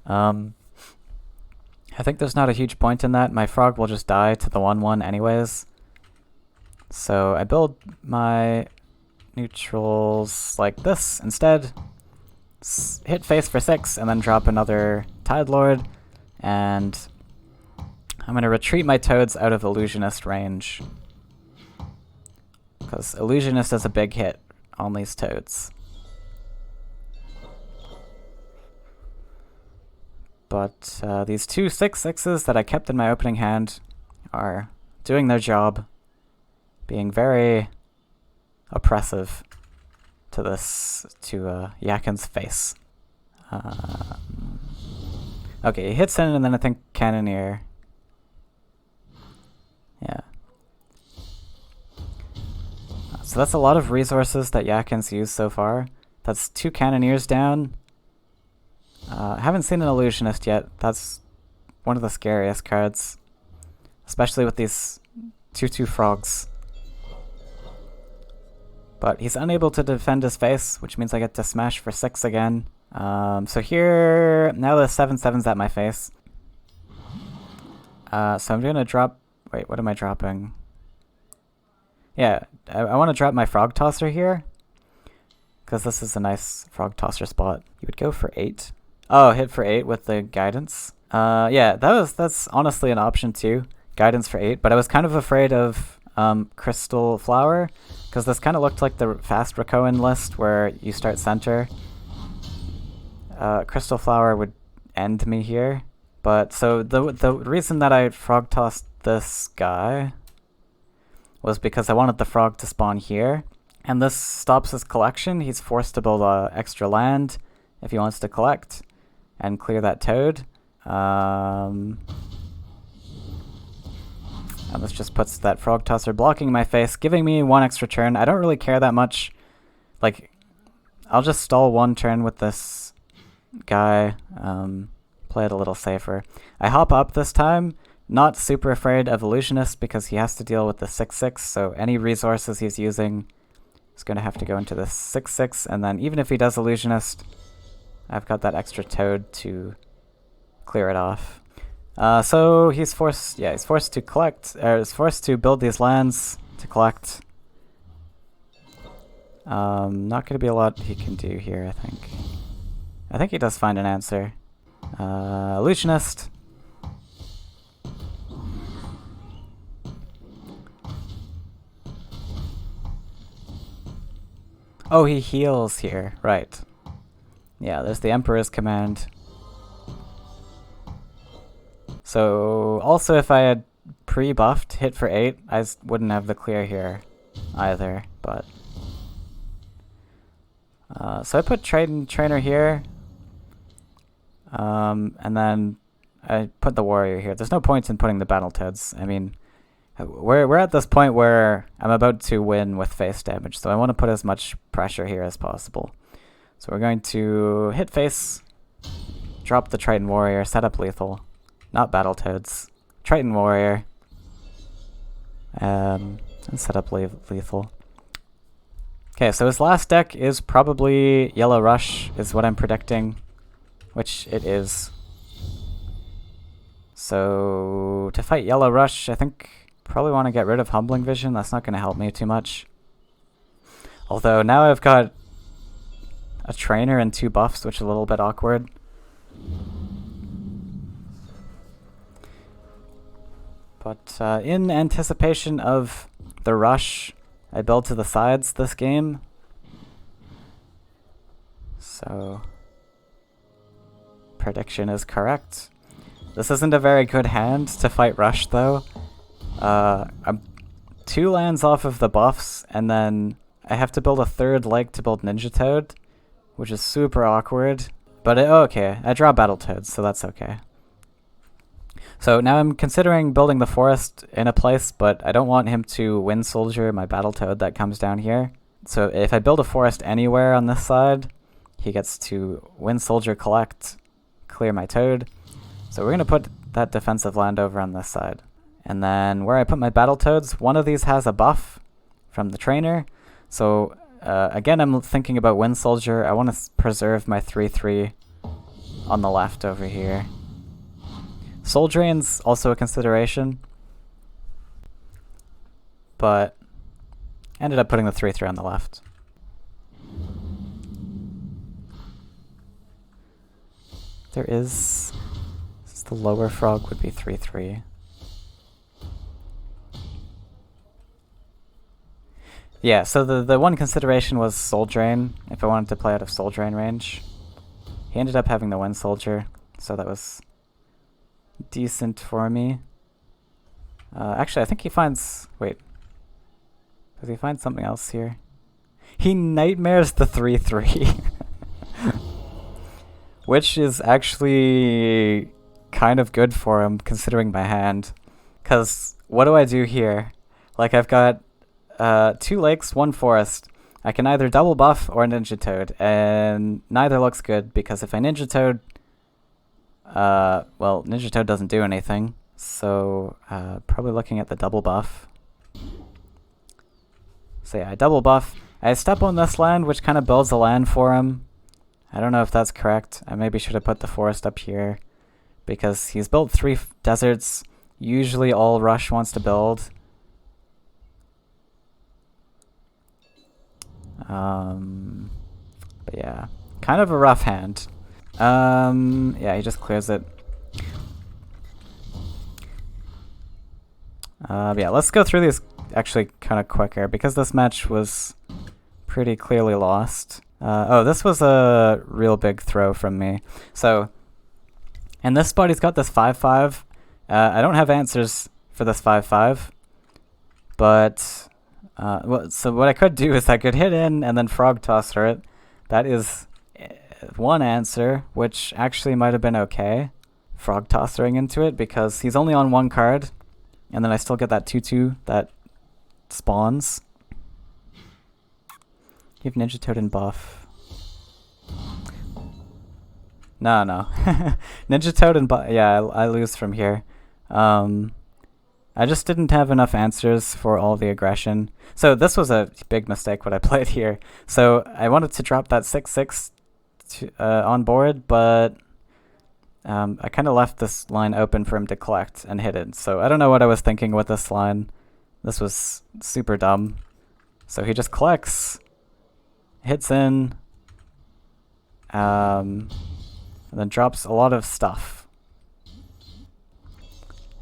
I think there's not a huge point in that. My frog will just die to the 1/1 anyways. So I build my neutrals like this instead. Hit face for 6 and then drop another Tide Lord, and I'm going to retreat my Toads out of Illusionist range, because Illusionist is a big hit on these Toads. But these two 6/6s that I kept in my opening hand are doing their job, being very oppressive to Yakin's face. Okay, he hits in and then I think Cannoneer. Yeah. So that's a lot of resources that Yakin's used so far. That's 2 Cannoneers down. I haven't seen an Illusionist yet. That's one of the scariest cards, especially with these 2/2 frogs. But he's unable to defend his face, which means I get to smash for 6 again. So here, now the 7/7's at my face. So I'm gonna drop, wait, what am I dropping? Yeah, I want to drop my Frog Tosser here, because this is a nice Frog Tosser spot. You would go for 8. Oh, hit for 8 with the Guidance. Yeah, that's honestly an option too, Guidance for 8, but I was kind of afraid of Crystal Flower, because this kind of looked like the fast Rakoan list where you start center. Crystal Flower would end me here, but so the reason that I frog tossed this guy was because I wanted the frog to spawn here, And this stops his collection. He's forced to build extra land if he wants to collect and clear that toad. And this just puts that frog tosser blocking my face, giving me 1 extra turn. I don't really care that much. Like, I'll just stall 1 turn with this guy, play it a little safer. I hop up this time, not super afraid of Illusionist because he has to deal with the 6/6, so any resources he's using is going to have to go into the 6/6, and then even if he does Illusionist, I've got that extra toad to clear it off. So he's forced to collect, or is forced to build these lands to collect. Not going to be a lot he can do here, I think. I think he does find an answer. Illusionist. Oh, he heals here, right. Yeah, there's the Emperor's Command. So, also if I had pre-buffed hit for 8, I wouldn't have the clear here either, but... so I put Trainer here, and then I put the Warrior here. There's no point in putting the Battletoads. I mean, we're at this point where I'm about to win with face damage, so I want to put as much pressure here as possible. So we're going to hit face, drop the Triton Warrior, set up lethal. Not Battletoads. Triton Warrior. And set up lethal. Okay, so his last deck is probably Yellow Rush, is what I'm predicting. Which it is. So, to fight Yellow Rush, I think probably want to get rid of Humbling Vision. That's not going to help me too much. Although, now I've got a Trainer and 2 buffs, which is a little bit awkward. But in anticipation of the rush, I build to the sides this game. So, prediction is correct. This isn't a very good hand to fight rush, though. I'm 2 lands off of the buffs, and then I have to build a 3rd leg to build Ninja Toad, which is super awkward. But okay, I draw Battletoads, so that's okay. So now I'm considering building the forest in a place, but I don't want him to Wind Soldier my Battletoad that comes down here. So if I build a forest anywhere on this side, he gets to Wind Soldier collect, clear my Toad. So we're going to put that defensive land over on this side. And then where I put my Battletoads, one of these has a buff from the trainer. So again, I'm thinking about Wind Soldier. I want to preserve my 3/3 on the left over here. Soul Drain's also a consideration, but ended up putting the 3/3 on the left. There is... the lower frog would be 3/3. Yeah, so the one consideration was Soul Drain, if I wanted to play out of Soul Drain range. He ended up having the Wind Soldier, so that was decent for me. Actually, I think he finds... wait. Does he find something else here? He nightmares the 3/3. Which is actually kind of good for him, considering my hand. Because what do I do here? Like, I've got 2 lakes, 1 forest. I can either double buff or Ninja Toad, and neither looks good, because if I Ninja Toad... well, Ninja Toad doesn't do anything, so probably looking at the double buff. So yeah, I double buff. I step on this land, which kind of builds a land for him. I don't know if that's correct. I maybe should have put the forest up here, because he's built 3 deserts. Usually all Rush wants to build. But yeah, kind of a rough hand. Yeah, he just clears it. Yeah, let's go through these actually kind of quicker, because this match was pretty clearly lost. Oh, this was a real big throw from me. So, in this spot, he's got this 5/5. I don't have answers for this 5/5, but So what I could do is I could hit in and then frog tosser it. That is one answer, which actually might have been okay. Frog tossering into it because he's only on one card, and then I still get that 2/2 that spawns. Give Ninja Toad and buff. No. Ninja Toad and buff. Yeah, I lose from here. I just didn't have enough answers for all the aggression. So this was a big mistake what I played here. So I wanted to drop that 6/6 on board, but I kind of left this line open for him to collect and hit it. So I don't know what I was thinking with this line. This was super dumb. So he just collects, hits in, and then drops a lot of stuff.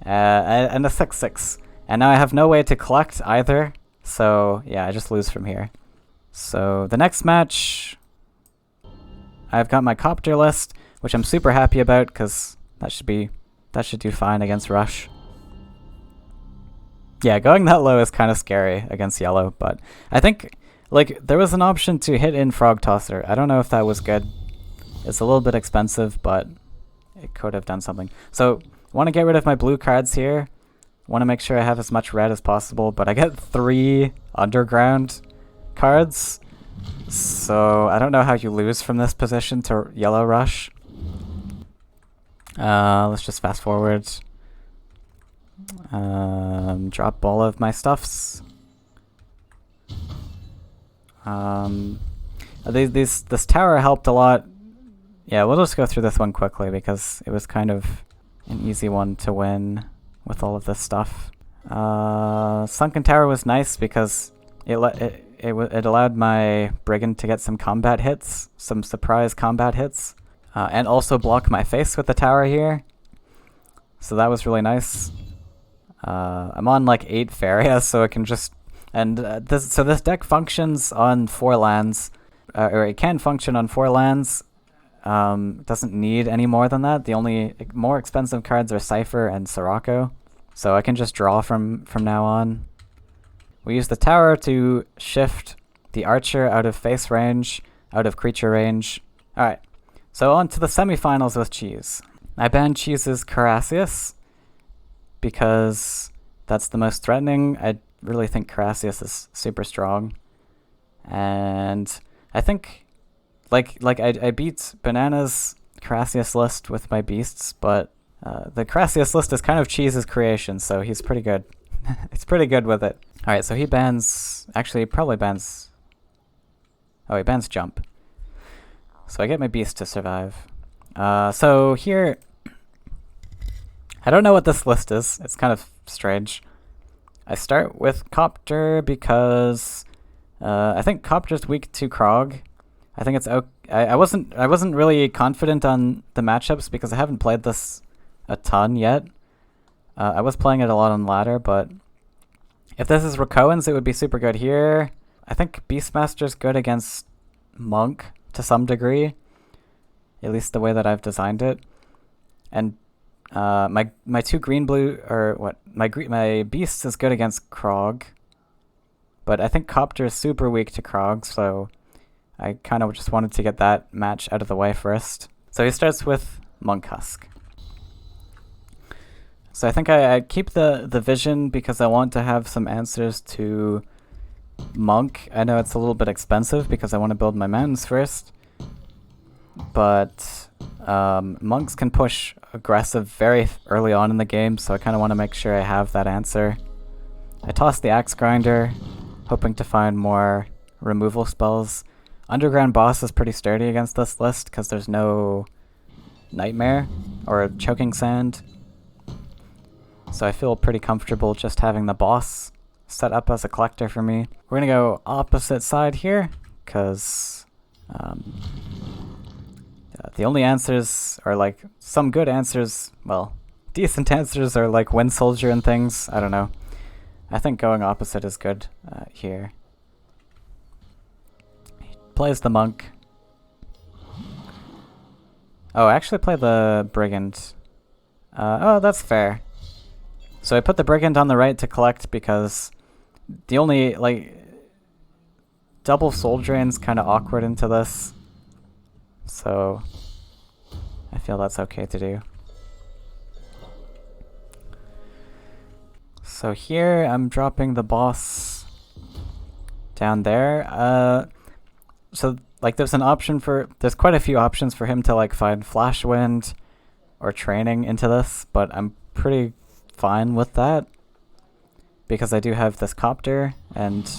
And a 6/6. And now I have no way to collect either. So yeah, I just lose from here. So the next match, I've got my copter list, which I'm super happy about because that should do fine against Rush. Yeah, going that low is kind of scary against yellow, but I think like there was an option to hit in Frog Tosser. I don't know if that was good. It's a little bit expensive, but it could have done something. So want to get rid of my blue cards here. Want to make sure I have as much red as possible, but I get 3 underground cards. So I don't know how you lose from this position to yellow Rush. Let's just fast forward. Drop all of my stuffs. This tower helped a lot. Yeah, we'll just go through this one quickly because it was kind of an easy one to win with all of this stuff. Sunken Tower was nice because it allowed my Brigand to get some combat hits, some surprise combat hits, and also block my face with the tower here. So that was really nice. I'm on like 8 Faeria, so it can just this deck functions on 4 lands, or it can function on 4 lands. Doesn't need any more than that. The only more expensive cards are Cypher and Sirocco, so I can just draw from now on. We use the tower to shift the archer out of face range, out of creature range. Alright, so on to the semifinals with Cheese. I banned Cheese's Carassius because that's the most threatening. I really think Carassius is super strong, and I think I beat Bananaz Carassius list with my beasts, but the Carassius list is kind of Cheese's creation, so he's pretty good. It's pretty good with it. Alright, so he bans... Actually, he probably bans... Oh, he bans jump. So I get my beast to survive. So here... I don't know what this list is. It's kind of strange. I start with Copter because... I think Copter's weak to Krog. I think it's okay. I wasn't really confident on the matchups because I haven't played this a ton yet. I was playing it a lot on ladder, but if this is Rakoans, it would be super good here. I think Beastmaster's good against Monk to some degree, at least the way that I've designed it. And my 2 green blue or what my Beast is good against Krog, but I think Copter is super weak to Krog, so I kind of just wanted to get that match out of the way first. So he starts with Monk Husk. So I think I keep the vision because I want to have some answers to Monk. I know it's a little bit expensive because I want to build my mountains first, but monks can push aggressive very early on in the game, so I kind of want to make sure I have that answer. I toss the Axe Grinder, hoping to find more removal spells. Underground Boss is pretty sturdy against this list because there's no Nightmare or Choking Sand. So I feel pretty comfortable just having the boss set up as a collector for me. We're going to go opposite side here because the only answers are like some good answers. Well, decent answers are like Wind Soldier and things. I don't know. I think going opposite is good here. Plays the monk. Oh, I actually play the brigand. Oh, that's fair. So I put the brigand on the right to collect because The only, like, double soul drain's kind of awkward into this, so I feel that's okay to do. So here I'm dropping the boss down there. So like there's quite a few options for him to like find Flash Wind or training into this, but I'm pretty fine with that because I do have this copter, and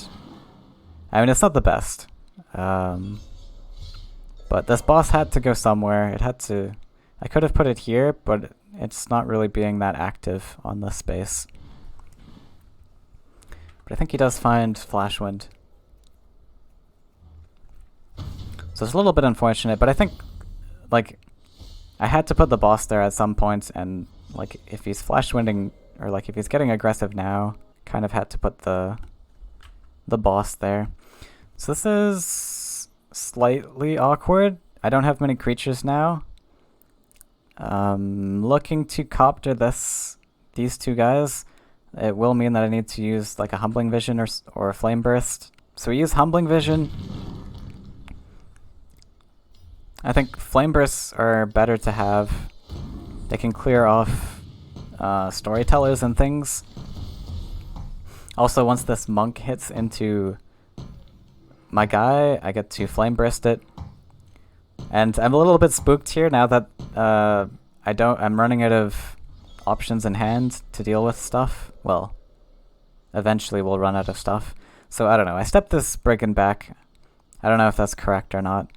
I mean it's not the best. But this boss had to go somewhere. I could have put it here, but it's not really being that active on this space. But I think he does find Flash Wind. So it's a little bit unfortunate, but I think, like, I had to put the boss there at some point, and, like, if he's Flash Winding, or, like, if he's getting aggressive now, kind of had to put the boss there. So this is slightly awkward. I don't have many creatures now. Looking to copter these two guys. It will mean that I need to use like a Humbling Vision or a Flame Burst. So we use Humbling Vision. I think Flame Bursts are better to have. They can clear off Storytellers and things. Also, once this monk hits into my guy, I get to Flame Burst it. And I'm a little bit spooked here now that I'm running out of options in hand to deal with stuff. Well, eventually we'll run out of stuff. So I don't know. I stepped this Brigand back. I don't know if that's correct or not,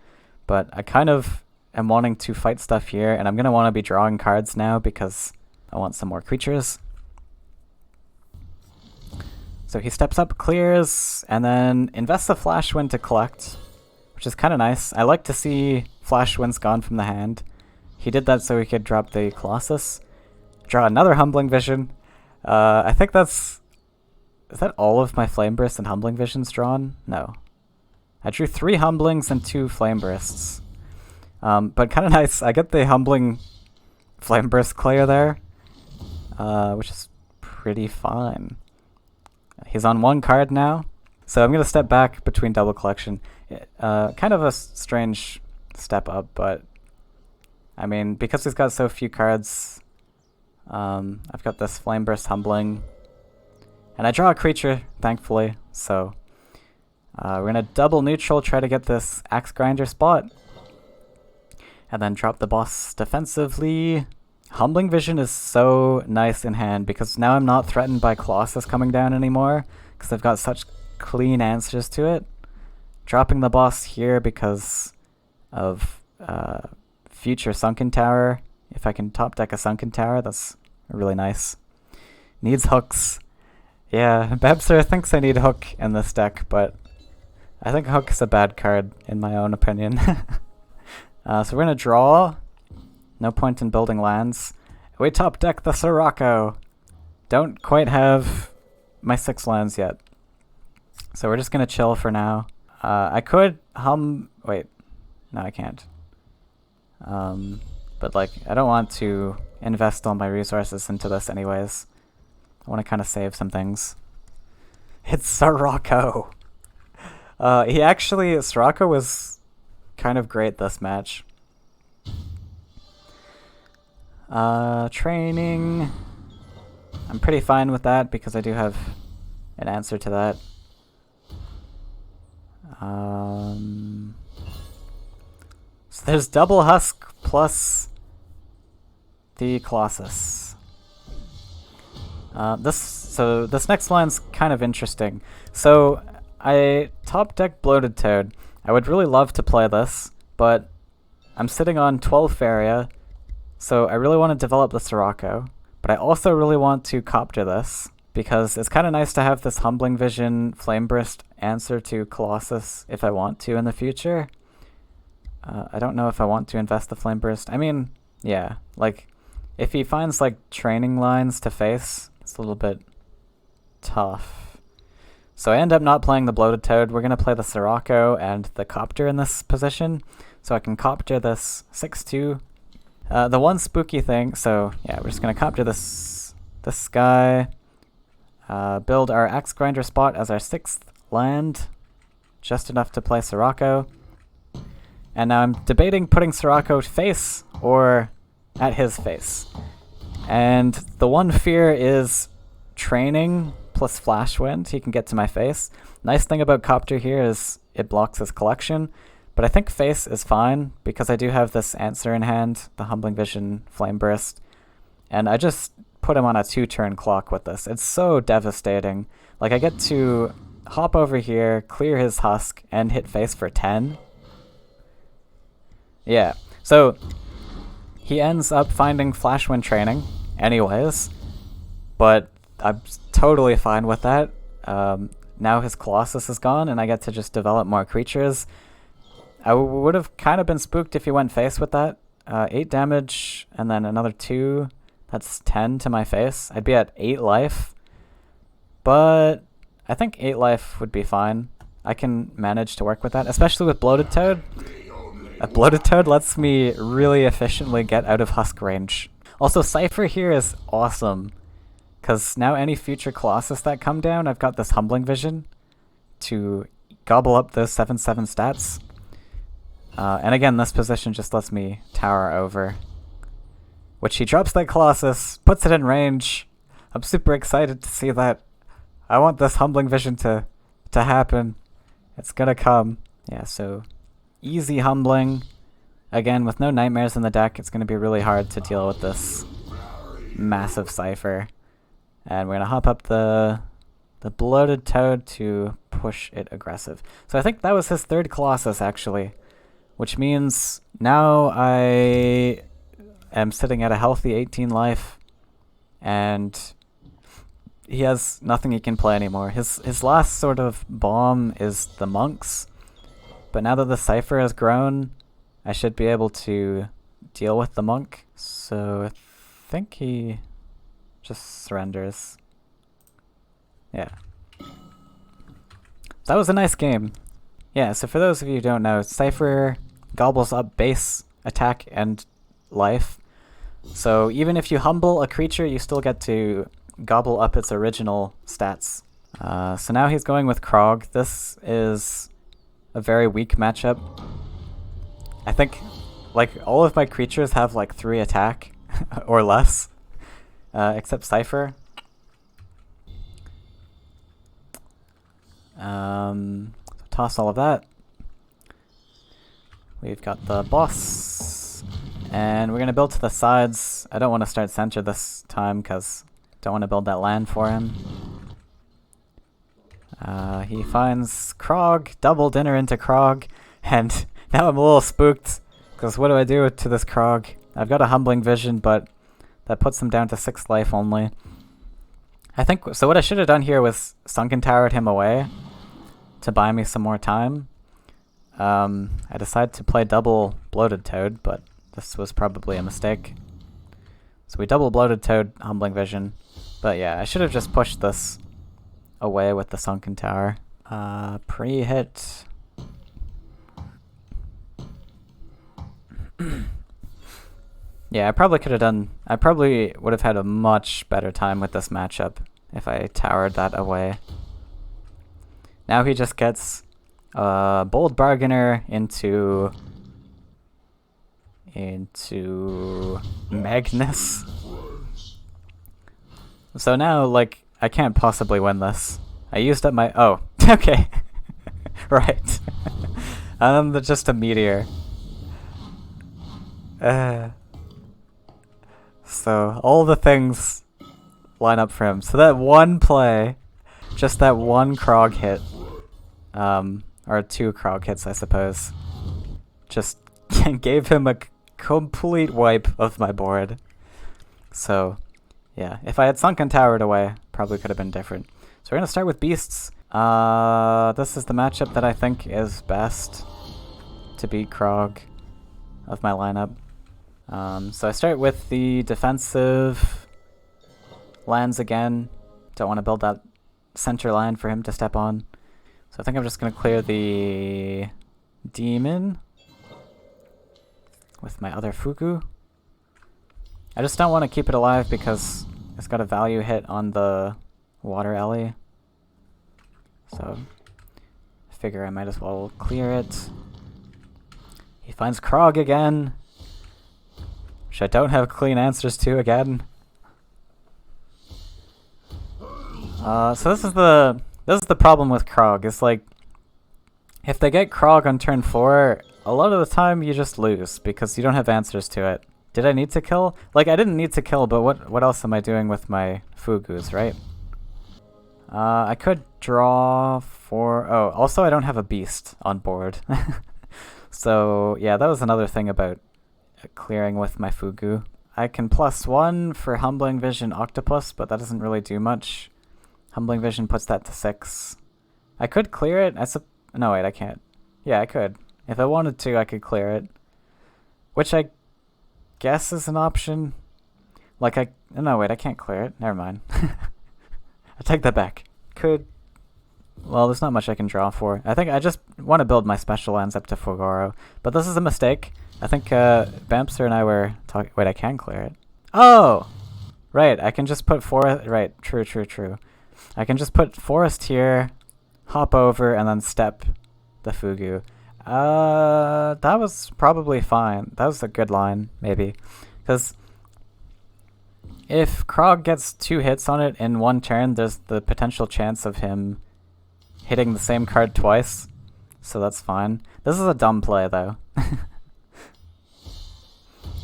but I kind of am wanting to fight stuff here, and I'm going to want to be drawing cards now because I want some more creatures. So he steps up, clears, and then invests a Flash Wind to collect, which is kind of nice. I like to see Flash Winds gone from the hand. He did that so he could drop the Colossus. Draw another Humbling Vision. I think is that all of my Flame Bursts and Humbling Visions drawn? No. I drew 3 Humblings and 2 Flame Bursts. But kind of nice. I get the Humbling Flame Burst clear there, which is pretty fine. He's on 1 card now. So I'm going to step back between double collection. Kind of a strange step up, but I mean, because he's got so few cards, I've got this Flame Burst Humbling, and I draw a creature, thankfully, so we're going to double neutral, try to get this Axe Grinder spot, and then drop the boss defensively. Humbling Vision is so nice in hand, because now I'm not threatened by Colossus coming down anymore, because I've got such clean answers to it. Dropping the boss here because of future Sunken Tower. If I can top deck a Sunken Tower, that's really nice. Needs hooks. Yeah, Babster thinks I need Hook in this deck, but I think Hook is a bad card, in my own opinion. So we're going to draw. No point in building lands. We top deck the Sirocco. Don't quite have my 6 lands yet. So we're just going to chill for now. I could wait. No, I can't. But like, I don't want to invest all my resources into this anyways. I want to kind of save some things. It's Sirocco! Sirocco was kind of great this match. Training. I'm pretty fine with that because I do have an answer to that. So there's double Husk plus the Colossus. This next line's kind of interesting. So I top deck Bloated Toad. I would really love to play this, but I'm sitting on 12 Faeria, so I really want to develop the Sirocco, but I also really want to copter this, because it's kind of nice to have this Humbling Vision Flame Burst answer to Colossus if I want to in the future. I don't know if I want to invest the Flame Burst. I mean, yeah, like, if he finds, like, training lines to face, it's a little bit tough. So I end up not playing the Bloated Toad. We're going to play the Sirocco and the Copter in this position, so I can Copter this 6-2. The one spooky thing, so yeah, we're just going to Copter this guy. build our Axe Grinder spot as our 6th land, just enough to play Sirocco. And now I'm debating putting Sirocco face or at his face. And the one fear is training plus Flash Wind. He can get to my face. Nice thing about Copter here is it blocks his collection, but I think face is fine because I do have this answer in hand, the Humbling Vision, Flame Burst, and I just put him on a 2-turn clock with this. It's so devastating. Like, I get to hop over here, clear his Husk, and hit face for 10. Yeah, so he ends up finding Flash Wind training anyways, but I'm totally fine with that. Now his Colossus is gone, and I get to just develop more creatures. I would have kind of been spooked if he went face with that. 8 damage, and then another 2. That's 10 to my face. I'd be at 8 life, but I think 8 life would be fine. I can manage to work with that, especially with Bloated Toad. A Bloated Toad lets me really efficiently get out of Husk range. Also, Cypher here is awesome, because now any future Colossus that come down, I've got this Humbling Vision to gobble up those 7/7 stats. And again, this position just lets me tower over. Which he drops that Colossus, puts it in range. I'm super excited to see that. I want this Humbling Vision to happen. It's gonna come. Yeah, so easy Humbling. Again, with no Nightmares in the deck, it's gonna be really hard to deal with this massive Cypher. And we're gonna hop up the Bloated Toad to push it aggressive. So I think that was his 3rd Colossus, actually. Which means now I am sitting at a healthy 18 life, and he has nothing he can play anymore. His last sort of bomb is the Monks, but now that the Cypher has grown, I should be able to deal with the Monk. So I think he just surrenders. Yeah. That was a nice game. Yeah, so for those of you who don't know, Cypher gobbles up base, attack, and life. So even if you humble a creature, you still get to gobble up its original stats. So now he's going with Krog. This is a very weak matchup. I think like all of my creatures have like 3 attack or less, except Cypher. Toss all of that. We've got the boss, and we're gonna build to the sides. I don't want to start center this time because I don't want to build that land for him. He finds Krog, double dinner into Krog, and now I'm a little spooked because what do I do to this Krog? I've got a Humbling Vision, but that puts him down to 6 life only. I think so. What I should have done here was Sunken Towered him away to buy me some more time. I decided to play double Bloated Toad, but this was probably a mistake. So we double Bloated Toad, Humbling Vision. But yeah, I should have just pushed this away with the Sunken Tower. Pre-hit. Yeah, I probably would have had a much better time with this matchup if I towered that away. Now he just gets Bold Bargainer into Magnus. So now, like, I can't possibly win this. I used up my... Oh, okay. Right. Just a Meteor. So, all the things line up for him. So that one play, just that one Krog hit, or 2 Krog hits, I suppose, just gave him a complete wipe of my board. So, yeah, if I had Sunken Towered away, probably could have been different. So we're going to start with Beasts. This is the matchup that I think is best to beat Krog of my lineup. So I start with the defensive lands again. Don't want to build that center line for him to step on. So I think I'm just going to clear the Demon with my other Fuku. I just don't want to keep it alive because it's got a value hit on the Water Ellie. So, I figure I might as well clear it. He finds Krog again, which I don't have clean answers to again. So this is the problem with Krog. It's like, if they get Krog on turn 4, a lot of the time you just lose because you don't have answers to it. Did I need to kill? Like, I didn't need to kill, but what else am I doing with my Fugus, right? I could draw for... Oh, also I don't have a beast on board. So, yeah, that was another thing about clearing with my Fugu. I can +1 for Humbling Vision Octopus, but that doesn't really do much. Humbling Vision puts that to 6. I could clear it. No, wait, I can't. Yeah, I could. If I wanted to, I could clear it. Which I guess is an option. Like, no, wait, I can't clear it. Never mind. I take that back. Well, there's not much I can draw for. I think I just want to build my special lands up to Fogoro. But this is a mistake. I think Bamster and I were talking... Wait, I can clear it. Oh! Right, I can just put forest... Right, true. I can just put forest here, hop over, and then step the Fugu. That was probably fine. That was a good line, maybe. Because if Krog gets 2 hits on it in one turn, there's the potential chance of him hitting the same card twice. So that's fine. This is a dumb play, though.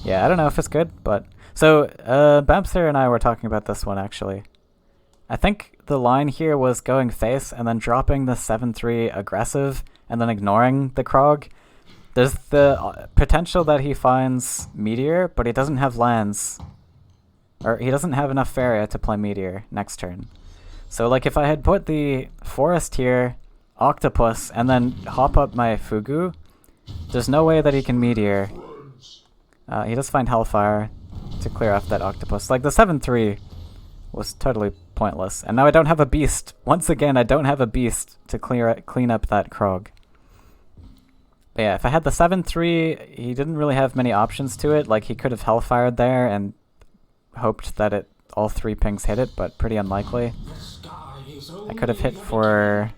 Yeah, I don't know if it's good, but... So, Bamster and I were talking about this one, actually. I think the line here was going face and then dropping the 7-3 aggressive and then ignoring the Krog. There's the potential that he finds Meteor, but he doesn't have lands. Or he doesn't have enough Faeria to play Meteor next turn. So like if I had put the Forest here, Octopus, and then hop up my Fugu, there's no way that he can Meteor. He does find Hellfire to clear off that Octopus. Like the 7-3 was totally pointless. And now I don't have a beast. Once again, I don't have a beast to clean up that Krog. But yeah, if I had the 7-3, he didn't really have many options to it. Like he could have Hellfired there and hoped that all 3 pings hit it, but pretty unlikely. I could have hit for...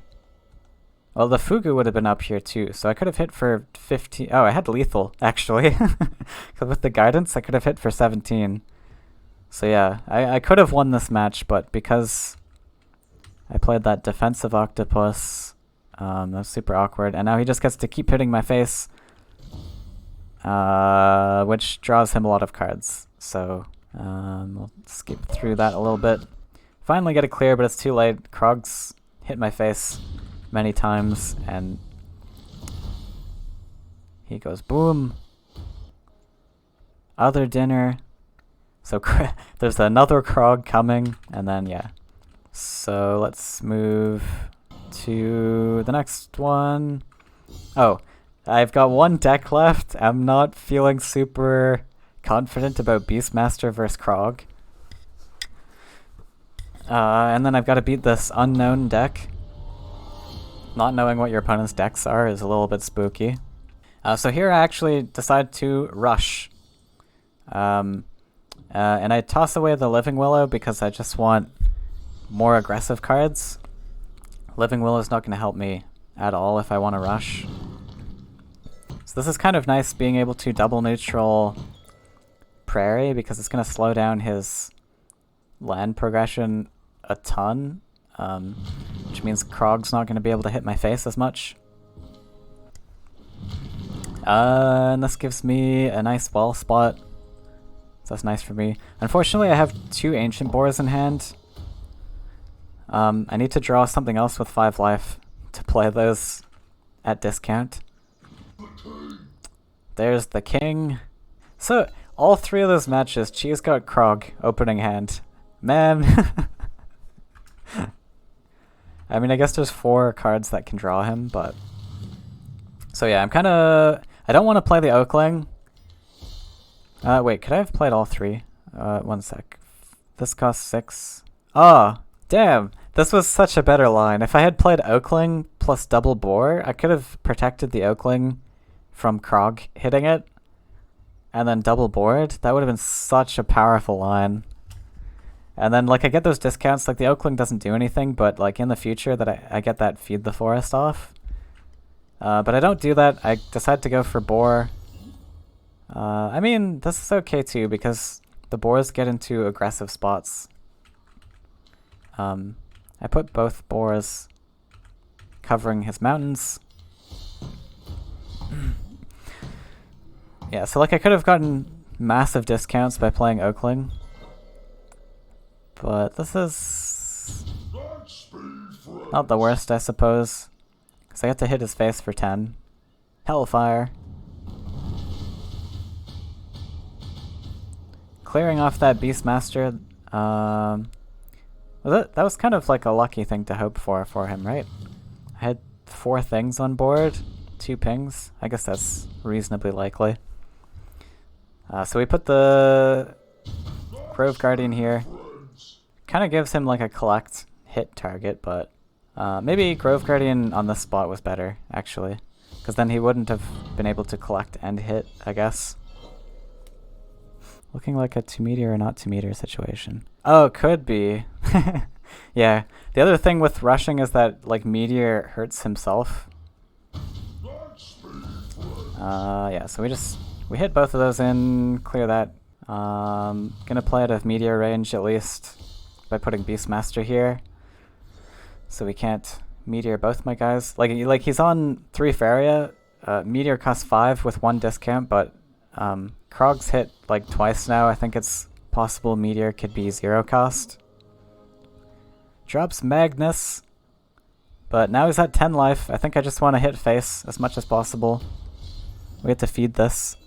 Well, the Fugu would have been up here too, so I could have hit for 15... Oh, I had lethal, actually. Because with the guidance, I could have hit for 17. So yeah, I could have won this match, but because I played that defensive Octopus, that was super awkward, and now he just gets to keep hitting my face, which draws him a lot of cards. So we'll skip through that a little bit. Finally get it clear, but it's too late. Krog's hit my face many times, and he goes boom. Other dinner. So there's another Krog coming, and then yeah. So let's move to the next one. Oh, I've got one deck left. I'm not feeling super confident about Beastmaster versus Krog. And then I've got to beat this unknown deck. Not knowing what your opponent's decks are is a little bit spooky. So here I actually decide to rush. And I toss away the Living Willow because I just want more aggressive cards. Living Willow is not going to help me at all if I want to rush. So this is kind of nice being able to double neutral Prairie because it's going to slow down his land progression a ton. Which means Krog's not going to be able to hit my face as much. And this gives me a nice wall spot. So that's nice for me. Unfortunately, I have 2 Ancient Boars in hand. I need to draw something else with 5 life to play those at discount. There's the king. So, all 3 of those matches, Cheese got Krog opening hand. Man. I mean, I guess there's 4 cards that can draw him, but... So yeah, I'm kind of... I don't want to play the Oakling. Wait, could I have played all 3? One sec. This costs 6. Oh, damn! This was such a better line. If I had played Oakling plus double Boar, I could have protected the Oakling from Krog hitting it, and then double board. That would have been such a powerful line. And then like I get those discounts, like the Oakling doesn't do anything, but like in the future that I get that feed the forest off. But I don't do that. I decide to go for boar. I mean, this is okay too, because the boars get into aggressive spots. I put both boars covering his mountains. Yeah, so like I could have gotten massive discounts by playing Oakling. But this is not the worst, I suppose. Because I get to hit his face for 10. Hellfire. Clearing off that Beastmaster. That was kind of like a lucky thing to hope for him, right? I had 4 things on board. 2 pings. I guess that's reasonably likely. So we put the Grove Guardian here. Kind of gives him like a collect hit target, but maybe Grove Guardian on this spot was better, actually. Because then he wouldn't have been able to collect and hit, I guess. Looking like a 2-meter or not 2-meter situation. Oh, could be. Yeah. The other thing with rushing is that like Meteor hurts himself. Yeah, so we hit both of those in, clear that. Gonna play out of Meteor range at least by putting Beastmaster here. So we can't Meteor both my guys. Like he's on 3 Faeria. Meteor costs 5 with 1 discount, but Krog's hit like twice now. I think it's possible Meteor could be 0 cost. Drops Magnus. But now he's at 10 life. I think I just want to hit face as much as possible. We have to feed this.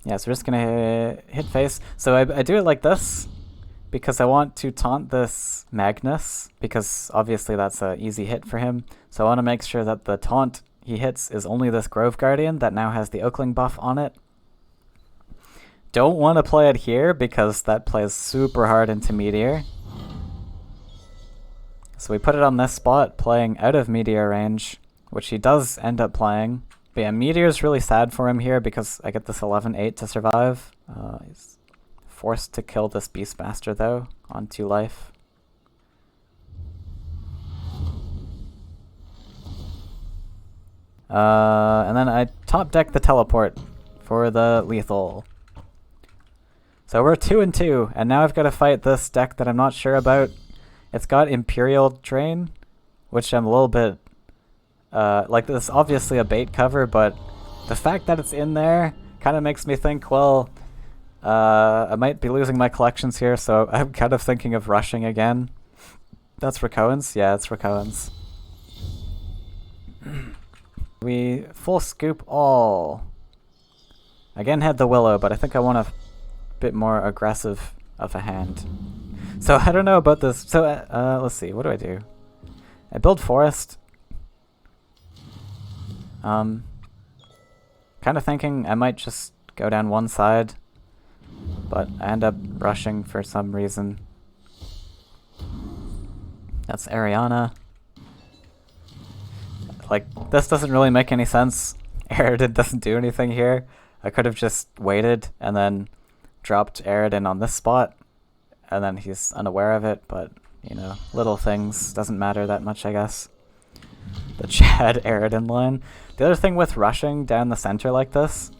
Yeah, so we're just gonna hit face. So I do it like this because I want to taunt this Magnus, because obviously that's an easy hit for him. So I want to make sure that the taunt he hits is only this Grove Guardian that now has the Oakling buff on it. Don't want to play it here because that plays super hard into Meteor. So we put it on this spot, playing out of Meteor range, which he does end up playing. But yeah, Meteor's really sad for him here because I get this 11-8 to survive. He's forced to kill this Beastmaster though, on 2 life. And then I top deck the teleport for the lethal. So we're 2-2, and now I've got to fight this deck that I'm not sure about. It's got Imperial Drain, which I'm a little bit... like, this is obviously a bait cover, but the fact that it's in there kind of makes me think, well, I might be losing my collections here, so I'm kind of thinking of rushing again. That's Rakoans? Yeah, it's Rakoans. We full scoop all. Again had the Willow, but I think I want a bit more aggressive of a hand. So I don't know about this. So let's see, what do? I build Forest. Kind of thinking I might just go down one side, but I end up rushing for some reason. That's Ariana. Like, this doesn't really make any sense. Aridin doesn't do anything here. I could have just waited and then dropped Aridin on this spot, and then he's unaware of it, but, you know, little things. Doesn't matter that much, I guess. The Chad Aridin line. The other thing with rushing down the center like this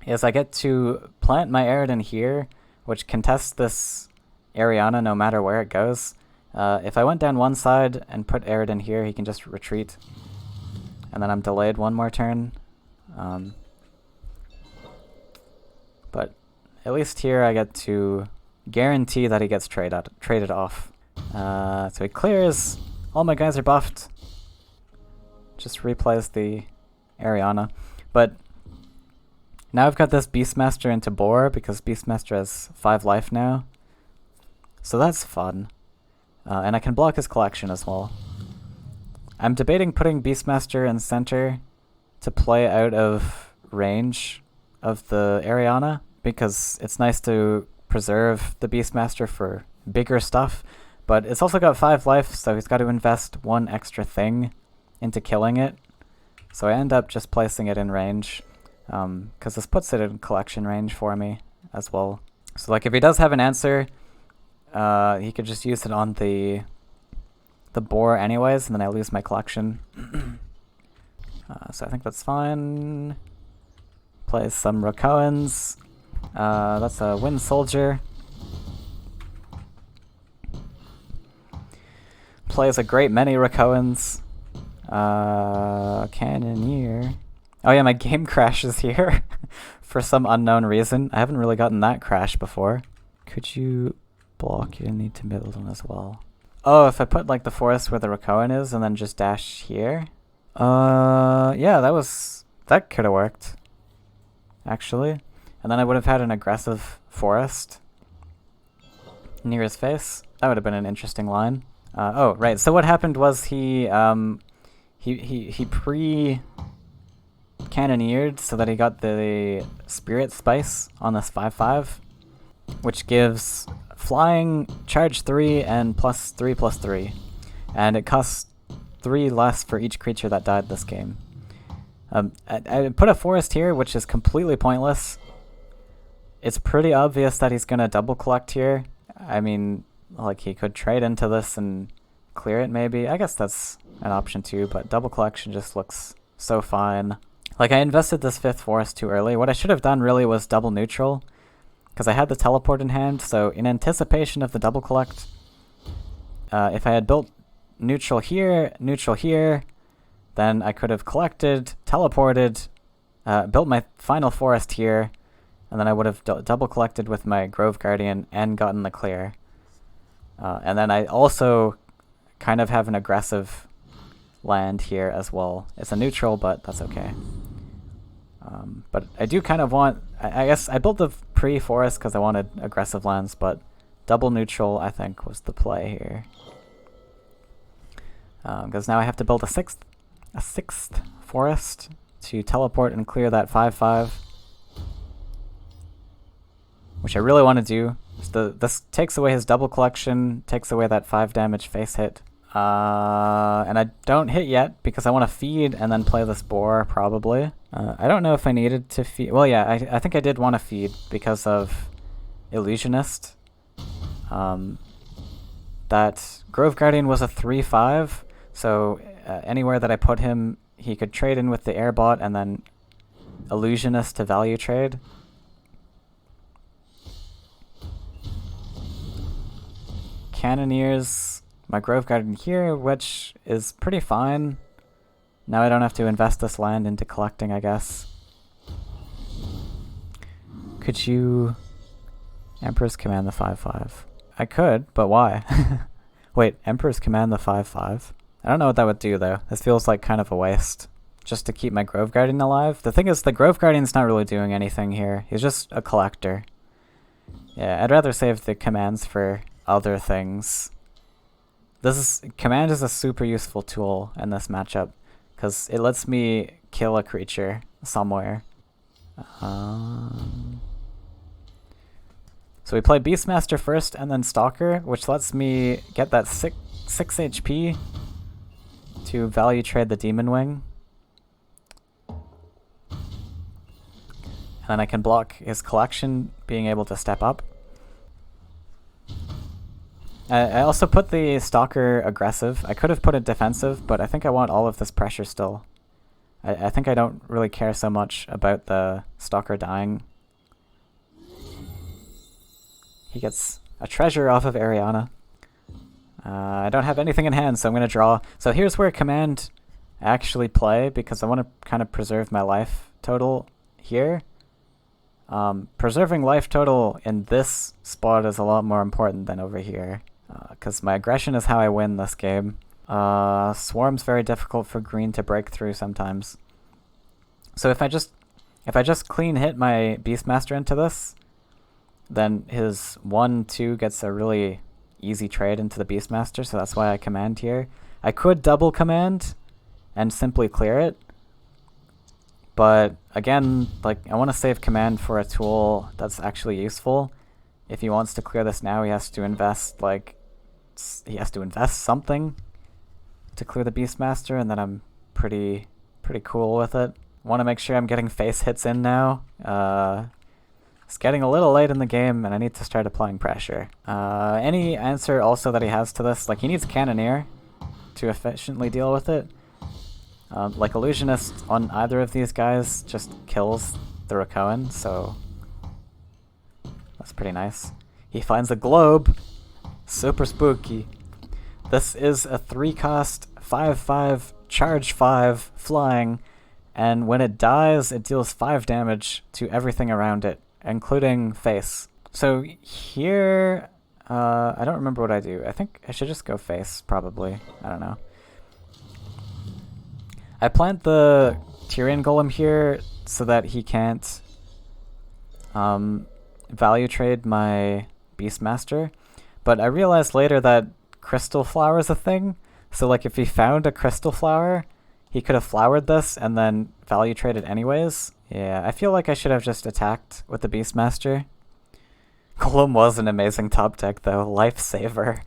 is I get to plant my Aridin here, which contests this Ariana no matter where it goes. If I went down one side and put Aridin here, he can just retreat. And then I'm delayed one more turn. But at least here I get to guarantee that he gets traded off. So he clears. All my guys are buffed. Just replays the Ariana. But now I've got this Beastmaster into Boar because Beastmaster has 5 life now. So that's fun. And I can block his collection as well. I'm debating putting Beastmaster in center to play out of range of the Ariana, because it's nice to preserve the Beastmaster for bigger stuff, but it's also got 5 life, so he's got to invest 1 extra thing into killing it. So I end up just placing it in range, because this puts it in collection range for me as well. So like if he does have an answer, he could just use it on the boar anyways, and then I lose my collection. So I think that's fine. Plays some Rakoans. That's a Wind Soldier. Plays a great many Rakoans. Cannoneer. Oh yeah, my game crashes here for some unknown reason. I haven't really gotten that crash before. Could you block? You need to build one as well. Oh, if I put like the forest where the Rakoan is and then just dash here. Yeah, that could have worked. Actually. And then I would have had an aggressive forest near his face. That would have been an interesting line. Oh, right. So what happened was he pre-cannoneered so that he got the Spirit Spice on this 5/5, which gives flying, charge 3, and +3/+3. And it costs 3 less for each creature that died this game. I put a forest here, which is completely pointless. It's pretty obvious that he's going to double collect here. I mean, like, he could trade into this and clear it maybe. I guess that's an option too, but double collection just looks so fine. Like, I invested this 5th forest too early. What I should have done really was double neutral, because I had the teleport in hand, so in anticipation of the double collect, if I had built neutral here, then I could have collected, teleported, built my final forest here, and then I would have double collected with my Grove Guardian and gotten the clear. And then I also kind of have an aggressive land here as well. It's a neutral, but that's okay. But I do kind of want... I guess I built the pre-forest because I wanted aggressive lands, but double neutral, I think, was the play here. Because now I have to build a sixth forest to teleport and clear that 5/5, which I really want to do. This takes away his double collection, takes away that 5 damage face hit. And I don't hit yet because I want to feed and then play this boar, probably. I don't know if I needed to feed. Well, yeah, I think I did want to feed because of Illusionist. That Grove Guardian was a 3/5, so anywhere that I put him, he could trade in with the Airbot and then Illusionist to value trade. Cannoneers my Grove Guardian here, which is pretty fine. Now I don't have to invest this land into collecting, I guess. Could you Emperor's Command the 5/5? I could, but why? Wait, Emperor's Command the 5/5? I don't know what that would do, though. This feels like kind of a waste. Just to keep my Grove Guardian alive. The thing is, the Grove Guardian's not really doing anything here. He's just a collector. Yeah, I'd rather save the commands for other things. Command is a super useful tool in this matchup, because it lets me kill a creature somewhere. So we play Beastmaster first and then Stalker, which lets me get that 6 HP to value trade the Demon Wing. And then I can block his collection, being able to step up. I also put the Stalker aggressive. I could have put it defensive, but I think I want all of this pressure still. I think I don't really care so much about the Stalker dying. He gets a treasure off of Ariana. I don't have anything in hand, so I'm going to draw. So here's where command actually play, because I want to kind of preserve my life total here. Preserving life total in this spot is a lot more important than over here, because my aggression is how I win this game. Swarm's very difficult for green to break through sometimes. So if I just clean hit my Beastmaster into this, then his 1/2 gets a really easy trade into the Beastmaster, so that's why I command here. I could double command and simply clear it, but again, like, I want to save command for a tool that's actually useful. If he wants to clear this now, he has to invest something to clear the Beastmaster, and then I'm pretty cool with it. Want to make sure I'm getting face hits in now. It's getting a little late in the game, and I need to start applying pressure. Any answer also that he has to this, like he needs Cannoneer to efficiently deal with it. Like Illusionist on either of these guys just kills the Rakoan, so that's pretty nice. He finds a globe. Super spooky. This is a 3-cost, 5/5, charge 5, flying, and when it dies, it deals 5 damage to everything around it, including face. So here, I don't remember what I do. I think I should just go face, probably. I don't know. I plant the Tyrian Golem here so that he can't value trade my Beastmaster, but I realized later that Crystal Flower is a thing, so like if he found a Crystal Flower, he could have flowered this and then value traded anyways. Yeah, I feel like I should have just attacked with the Beastmaster. Golem was an amazing top deck though, lifesaver.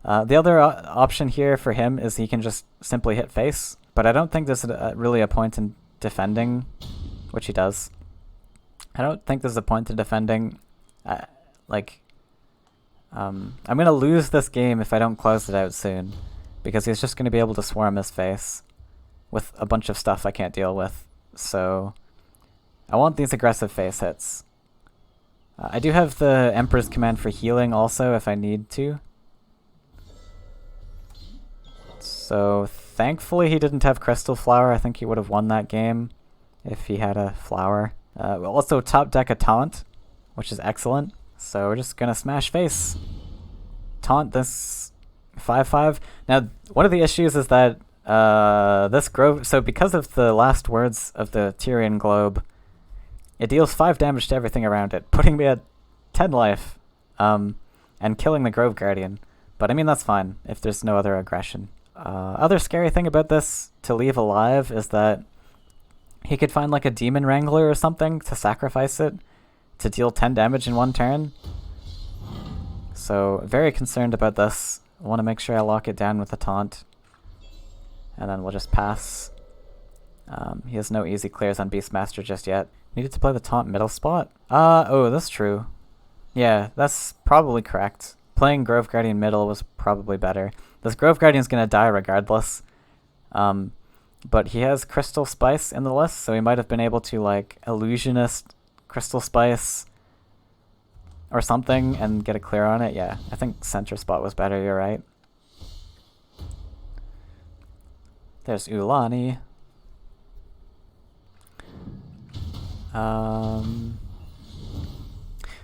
The other option here for him is he can just simply hit face, but I don't think there's really a point in defending, which he does. I don't think there's a point in defending. I'm going to lose this game if I don't close it out soon, because he's just going to be able to swarm his face with a bunch of stuff I can't deal with. So I want these aggressive face hits. I do have the Emperor's Command for healing also if I need to. So thankfully he didn't have Crystal Flower. I think he would have won that game if he had a flower. We also top deck a taunt, which is excellent. So we're just gonna smash face. Taunt this 5/5. Now one of the issues is that this Grove, so because of the last words of the Tyrian Globe, it deals 5 damage to everything around it, putting me at 10 life, and killing the Grove Guardian. But I mean that's fine if there's no other aggression. Other scary thing about this to leave alive is that he could find like a Demon Wrangler or something to sacrifice it to deal 10 damage in one turn. So very concerned about this. I want to make sure I lock it down with a taunt. And then we'll just pass. He has no easy clears on Beastmaster just yet. Needed to play the taunt middle spot? Oh, that's true. Yeah, that's probably correct. Playing Grove Guardian middle was probably better. This Grove Guardian's gonna die regardless. But he has Crystal Spice in the list, so he might have been able to like Illusionist Crystal Spice or something and get a clear on it. Yeah, I think center spot was better, you're right. There's Ulani.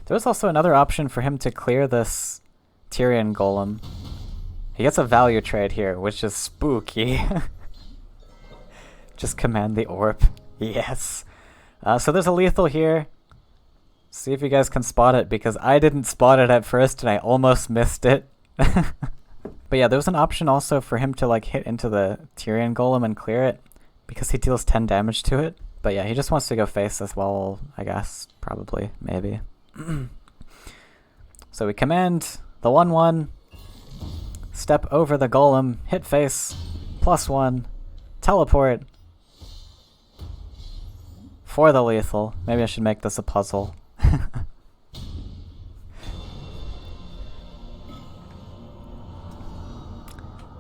There was also another option for him to clear this Tyrian Golem. He gets a value trade here, which is spooky. Just command the orb. Yes. So there's a lethal here. See if you guys can spot it, because I didn't spot it at first and I almost missed it. But yeah, there was an option also for him to like hit into the Tyrian Golem and clear it, because he deals 10 damage to it. But yeah, he just wants to go face as well, I guess. Probably. Maybe. So we command the 1/1. Step over the Golem. Hit face. +1. Teleport. For the lethal. Maybe I should make this a puzzle.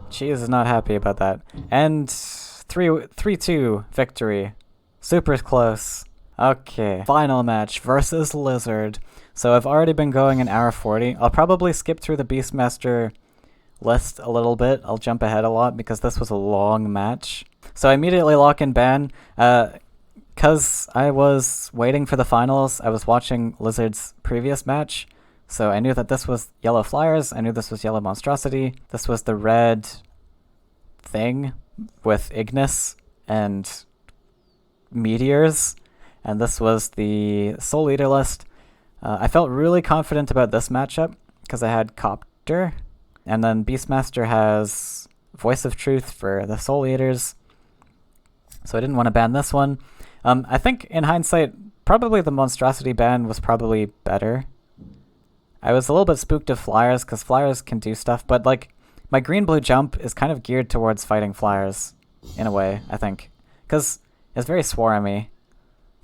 Cheese is not happy about that. And 3-2 victory. Super close. Okay. Final match versus Lizard. So I've already been going an hour 40. I'll probably skip through the Beastmaster list a little bit. I'll jump ahead a lot because this was a long match. So I immediately lock in ban. Because I was waiting for the finals, I was watching Lizard's previous match. So I knew that this was Yellow Flyers. I knew this was Yellow Monstrosity. This was the red thing with Ignis and Meteors. And this was the Soul Eater list. I felt really confident about this matchup because I had Copter. And then Beastmaster has Voice of Truth for the Soul Eaters. So I didn't want to ban this one. I think in hindsight, probably the Monstrosity ban was probably better. I was a little bit spooked of Flyers because Flyers can do stuff, but like my green-blue jump is kind of geared towards fighting Flyers in a way, I think. Because it's very swarmy.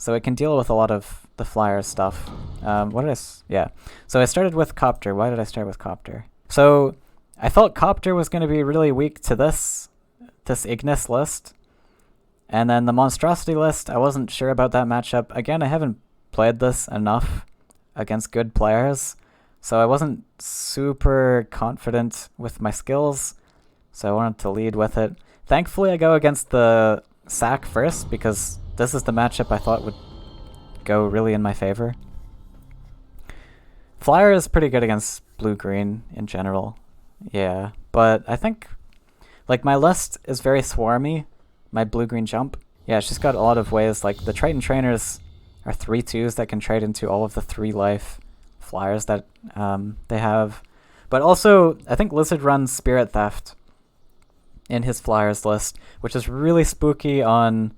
so it can deal with a lot of the flyer stuff. What did yeah. So I started with Copter. Why did I start with Copter? So I thought Copter was going to be really weak to this Ignis list. And then the Monstrosity list, I wasn't sure about that matchup. Again, I haven't played this enough against good players, so I wasn't super confident with my skills, so I wanted to lead with it. Thankfully, I go against the Sack first, because this is the matchup I thought would go really in my favor. Flyer is pretty good against blue-green in general. Yeah, but I think, like, my list is very swarmy, my blue-green jump. Yeah, it's just got a lot of ways, like, the Triton Trainers are 3/2s that can trade into all of the 3-life flyers that they have. But also, I think Lizard runs Spirit Theft in his flyers list, which is really spooky on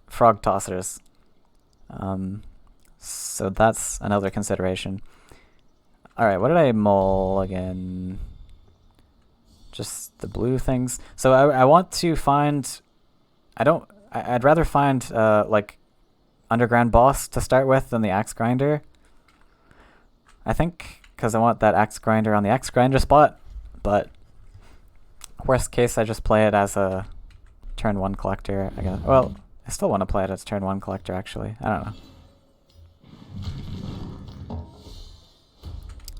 Frog Tossers. So that's another consideration. Alright, what did I mull again? Just the blue things. So I want to find... I'd rather find, like, Underground Boss to start with than the Axe Grinder. I think, because I want that Axe Grinder on the Axe Grinder spot, but worst case, I just play it as a turn 1 collector, I guess. Well, I still want to play it as turn 1 collector, actually. I don't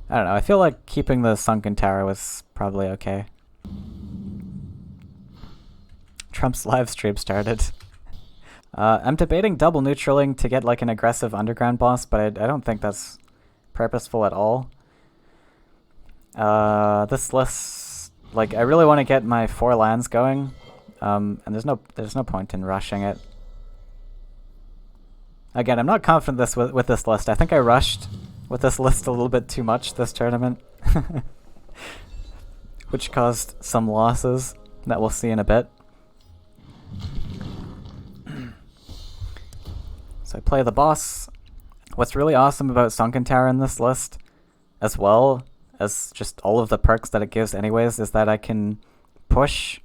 know. I feel like keeping the Sunken Tower was probably okay. Trump's live stream started. I'm debating double neutraling to get like an aggressive underground boss, but I don't think that's purposeful at all. This list, like, I really want to get my 4 lands going, and there's no point in rushing it. Again, I'm not confident with this list. I think I rushed with this list a little bit too much this tournament, which caused some losses that we'll see in a bit. So I play the boss. What's really awesome about Sunken Tower in this list, as well as just all of the perks that it gives anyways, is that I can push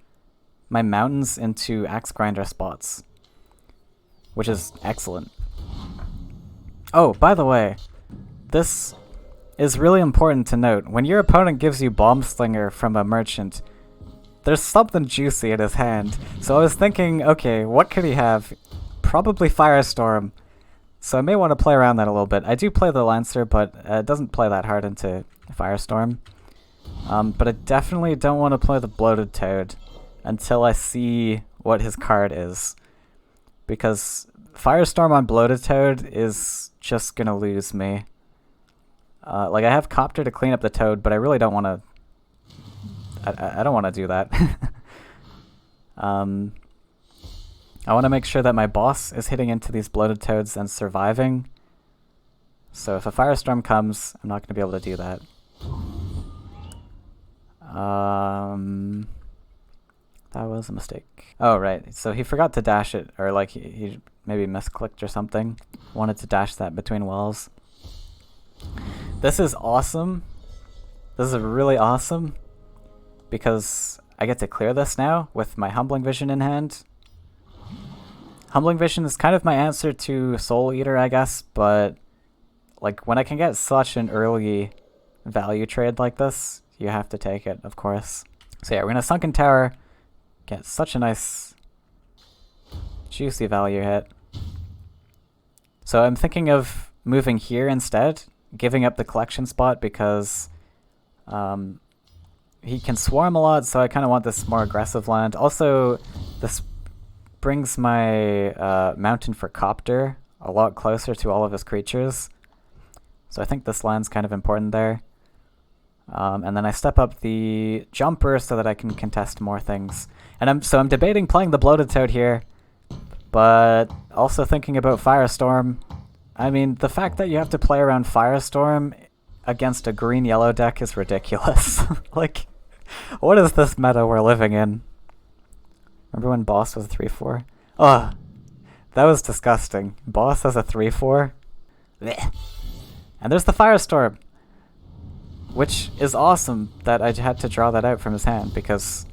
my mountains into Axe Grinder spots, which is excellent. Oh, by the way, this is really important to note. When your opponent gives you Bomb Slinger from a merchant, there's something juicy in his hand. So I was thinking, okay, what could he have? Probably Firestorm. So I may want to play around that a little bit. I do play the Lancer, but it doesn't play that hard into Firestorm. But I definitely don't want to play the Bloated Toad until I see what his card is. Because Firestorm on Bloated Toad is just going to lose me. Like, I have Copter to clean up the Toad, but I really don't want to... I don't want to do that. I want to make sure that my boss is hitting into these Bloated Toads and surviving. So if a Firestorm comes, I'm not going to be able to do that. That was a mistake. Oh, right. So he forgot to dash it, or like he maybe misclicked or something. Wanted to dash that between walls. This is awesome. This is really awesome, because I get to clear this now with my Humbling Vision in hand. Humbling Vision is kind of my answer to Soul Eater, I guess, but like when I can get such an early value trade like this, you have to take it, of course. So yeah, we're gonna Sunken Tower, get such a nice juicy value hit. So I'm thinking of moving here instead, giving up the collection spot, because he can swarm a lot, so I kind of want this more aggressive land. Also, this brings my mountain for Copter a lot closer to all of his creatures. So I think this land's kind of important there. And then I step up the Jumper so that I can contest more things. And I'm debating playing the Bloated Toad here, but also thinking about Firestorm. I mean, the fact that you have to play around Firestorm against a green-yellow deck is ridiculous. Like, what is this meta we're living in? Remember when Boss was a 3/4? Ugh, that was disgusting. Boss has a 3/4? Blech. And there's the Firestorm, which is awesome that I had to draw that out from his hand, because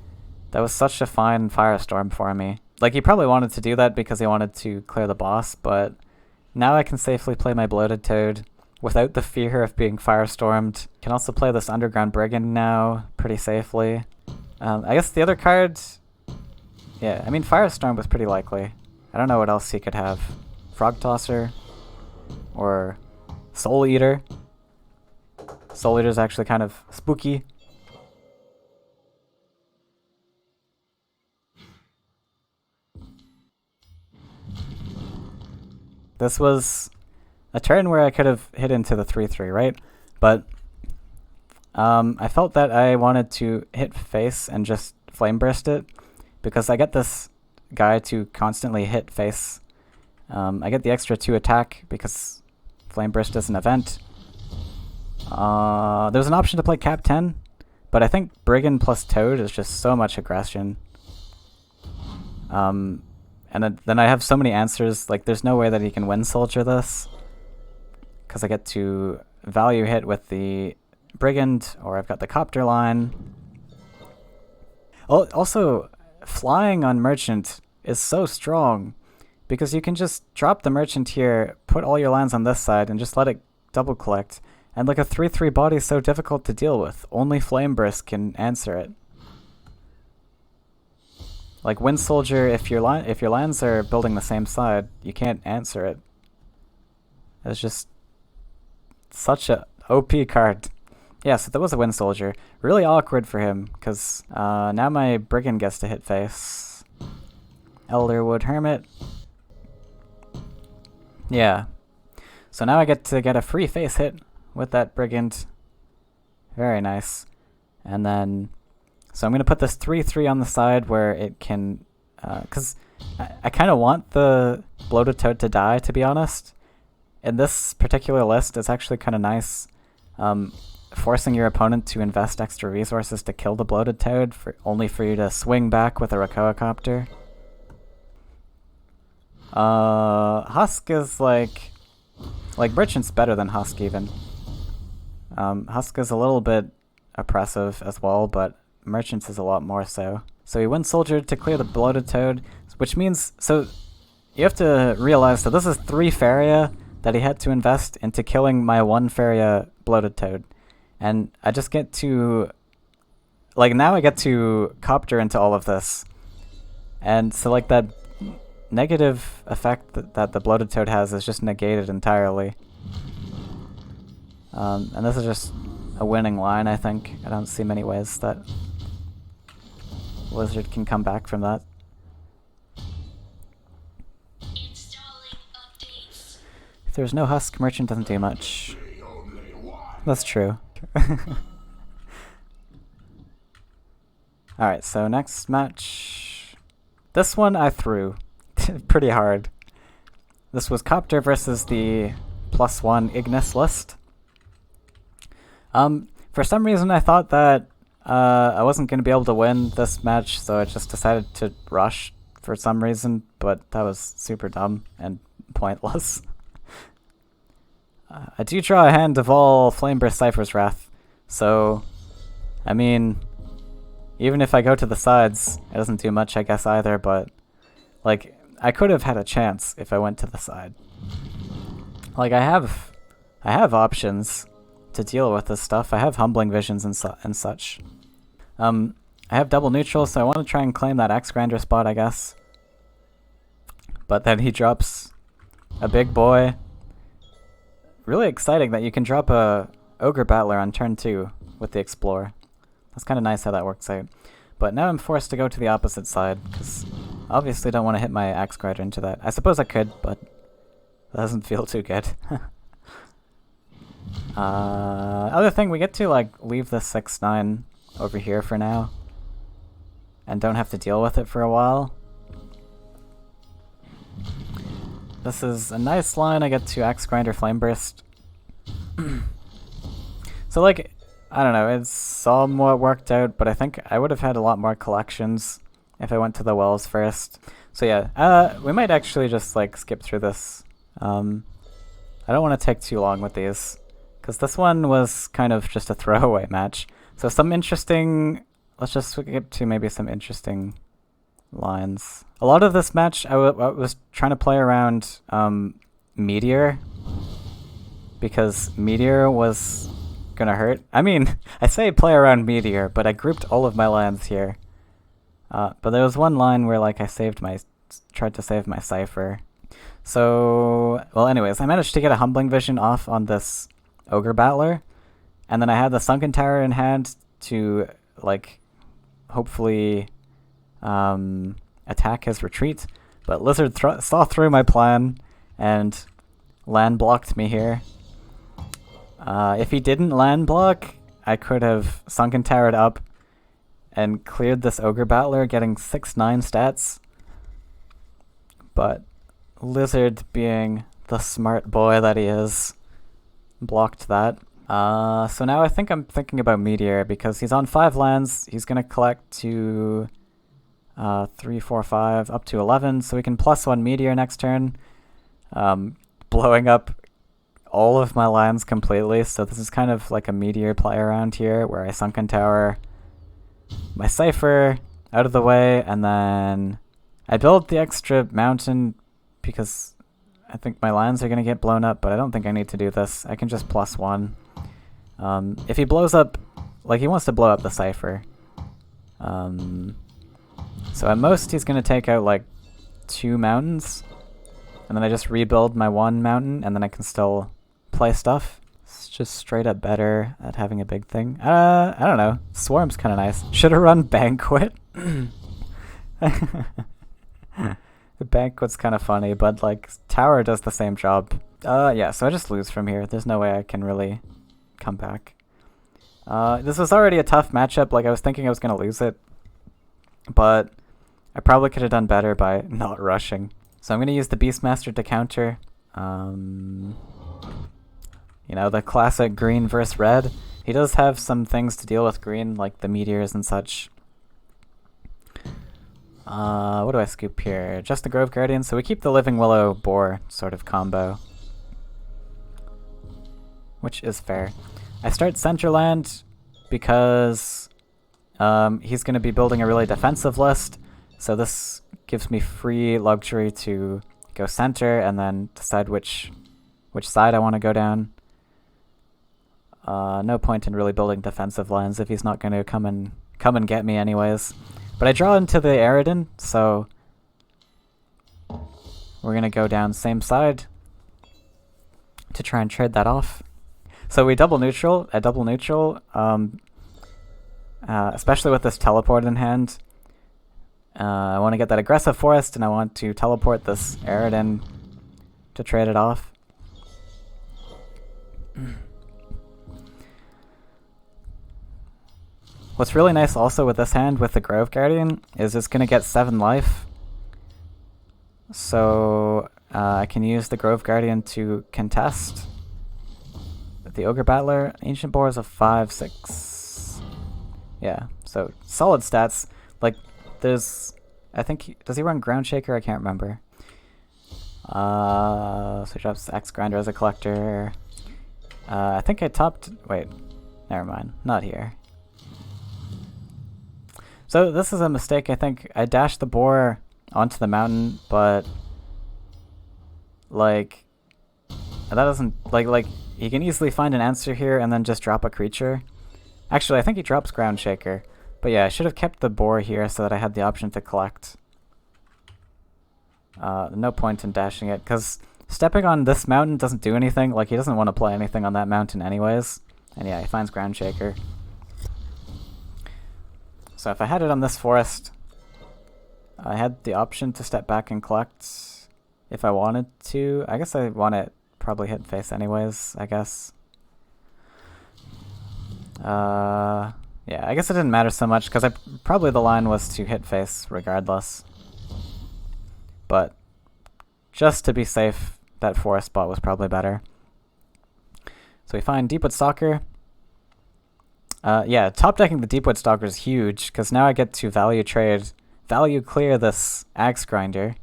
that was such a fine Firestorm for me. Like, he probably wanted to do that because he wanted to clear the boss, but Now I can safely play my Bloated Toad without the fear of being firestormed. Can also play this Underground Brigand now pretty safely. I guess the other card... Yeah, I mean Firestorm was pretty likely. I don't know what else he could have. Frog Tosser? Or Soul Eater? Soul Eater's actually kind of spooky. This was a turn where I could have hit into the 3-3, right? But I felt that I wanted to hit face and just Flame Burst it, because I get this guy to constantly hit face. I get the extra 2 attack because Flame Burst is an event. There's an option to play Cap 10, but I think Brigand plus Toad is just so much aggression. And then I have so many answers, like there's no way that he can Wind Soldier this, because I get to value hit with the Brigand, or I've got the Copter line. Oh, also, flying on Merchant is so strong, because you can just drop the Merchant here, put all your lands on this side, and just let it double collect. And like a 3-3 body is so difficult to deal with, only Flame Burst can answer it. Like Wind Soldier, if your lands are building the same side, you can't answer it. It's just such a OP card. Yeah, so that was a Wind Soldier. Really awkward for him, because now my Brigand gets to hit face. Elderwood Hermit. Yeah. So now I get to get a free face hit with that Brigand. Very nice. And then... So I'm going to put this 3-3 on the side where it can... Because I kind of want the Bloated Toad to die, to be honest. In this particular list, it's actually kind of nice. Forcing your opponent to invest extra resources to kill the Bloated Toad, only for you to swing back with a Rakoa Copter. Husk is like... Merchant's better than Husk, even. Husk is a little bit oppressive as well, but Merchant's is a lot more so. So he Wind Soldier to clear the Bloated Toad, which means... So you have to realize that this is 3 Faeria that he had to invest into killing my 1 Faeria Bloated Toad. And I just get to... Like, now I get to Copter into all of this. And so, like, that negative effect that the Bloated Toad has is just negated entirely. And this is just a winning line, I think. I don't see many ways that Lizard can come back from that. If there's no Husk, Merchant doesn't do much. That's true. Alright, so next match. This one I threw pretty hard. This was Copter versus the +1 Ignis list. For some reason I thought that I wasn't going to be able to win this match, so I just decided to rush for some reason, but that was super dumb and pointless. I do draw a hand of all Flameburst Cypher's Wrath, so, I mean, even if I go to the sides, it doesn't do much, I guess, either, but, like, I could have had a chance if I went to the side. Like, I have options to deal with this stuff. I have Humbling Visions and such. I have double neutral, so I want to try and claim that Axe Grinder spot, I guess. But then he drops a big boy. Really exciting that you can drop a Ogre Battler on turn 2 with the Explore. That's kind of nice how that works out. But now I'm forced to go to the opposite side, because I obviously don't want to hit my Axe Grinder into that. I suppose I could, but that doesn't feel too good. Other thing, we get to like leave the 6-9 over here for now, and don't have to deal with it for a while. This is a nice line. I get to Axe Grinder Flameburst. So like, I don't know, it's somewhat worked out, but I think I would have had a lot more collections if I went to the wells first. So yeah, we might actually just like skip through this. I don't want to take too long with these, because this one was kind of just a throwaway match. So some interesting, let's just skip to maybe some interesting lines. A lot of this match, I was trying to play around Meteor, because Meteor was gonna hurt. I mean, I say play around Meteor, but I grouped all of my lands here. But there was one line where like I tried to save my Cypher. So, well anyways, I managed to get a Humbling Vision off on this Ogre Battler, and then I had the Sunken Tower in hand to like hopefully attack his retreat, but Lizard saw through my plan and land blocked me here. If he didn't land block, I could have Sunken Towered up and cleared this Ogre Battler, getting 6/9 stats. But Lizard, being the smart boy that he is, blocked that. So now I think I'm thinking about Meteor, because he's on 5 lands. He's going to collect to 3, 4, 5, up to 11, so we can +1 Meteor next turn, blowing up all of my lands completely. So this is kind of like a Meteor play around here, where I Sunken Tower my Cypher out of the way, and then I build the extra mountain because I think my lands are going to get blown up, but I don't think I need to do this. I can just +1. If he blows up, like he wants to blow up the Cypher. So at most he's going to take out like 2 mountains, and then I just rebuild my 1 mountain, and then I can still play stuff. It's just straight up better at having a big thing. I don't know. Swarm's kind of nice. Should have run Banquet. The Banquet's kind of funny, but like Tower does the same job. Yeah, so I just lose from here. There's no way I can really come back. This was already a tough matchup. Like I was thinking I was going to lose it, but I probably could have done better by not rushing. So I'm going to use the Beastmaster to counter. You know, the classic green versus red. He does have some things to deal with green, like the meteors and such. What do I scoop here? Just the Grove Guardian, so we keep the Living Willow Boar sort of combo, which is fair. I start Centerland because he's going to be building a really defensive list, so this gives me free luxury to go center and then decide which side I want to go down. No point in really building defensive lands if he's not going to come and get me anyways. But I draw into the Aridin, so we're going to go down same side to try and trade that off. So we double neutral, especially with this teleport in hand. I want to get that aggressive forest, and I want to teleport this Aridin to trade it off. What's really nice also with this hand with the Grove Guardian is it's going to get 7 life. So I can use the Grove Guardian to contest the Ogre Battler. Ancient Boar is a 5, 6. Yeah, so solid stats. Like, there's... I think... does he run Ground Shaker? I can't remember. So he drops Axe Grinder as a collector. I think I topped... wait. Never mind. Not here. So this is a mistake, I think. I dashed the boar onto the mountain, but like that doesn't like he can easily find an answer here and then just drop a creature. Actually, I think he drops Ground Shaker. But yeah, I should have kept the boar here so that I had the option to collect. No point in dashing it, because stepping on this mountain doesn't do anything. Like, he doesn't want to play anything on that mountain anyways. And yeah, he finds Ground Shaker. So if I had it on this forest, I had the option to step back and collect if I wanted to. I guess I want it probably hit face anyways, I guess. Yeah, I guess it didn't matter so much because probably the line was to hit face regardless. But just to be safe, that forest spot was probably better. So we find Deepwood Stalker. Yeah, top decking the Deepwood Stalker is huge, because now I get to value clear this Axe Grinder,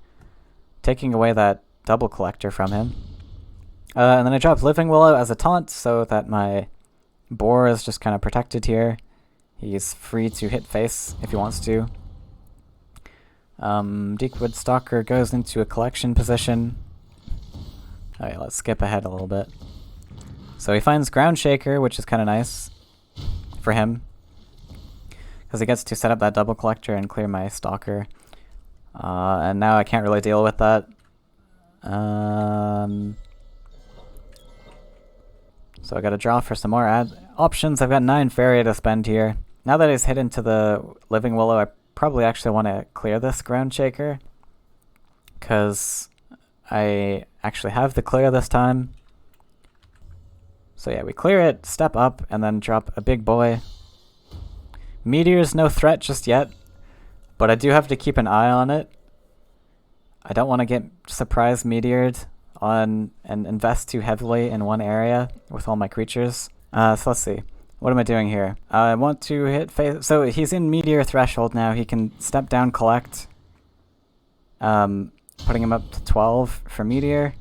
taking away that double collector from him. And then I drop Living Willow as a taunt, so that my boar is just kind of protected here. He's free to hit face if he wants to. Deepwood Stalker goes into a collection position. Alright, let's skip ahead a little bit. So he finds Ground Shaker, which is kind of nice for him, because he gets to set up that double collector and clear my Stalker. And now I can't really deal with that. So I gotta draw for some more options. I've got 9 Faeria to spend here. Now that he's hit into the Living Willow, I probably actually want to clear this Ground Shaker, because I actually have the clear this time. So yeah, we clear it, step up, and then drop a big boy. Meteor's no threat just yet, but I do have to keep an eye on it. I don't want to get surprise meteored on and invest too heavily in one area with all my creatures. So let's see. What am I doing here? I want to hit so he's in meteor threshold now. He can step down, collect. Putting him up to 12 for meteor.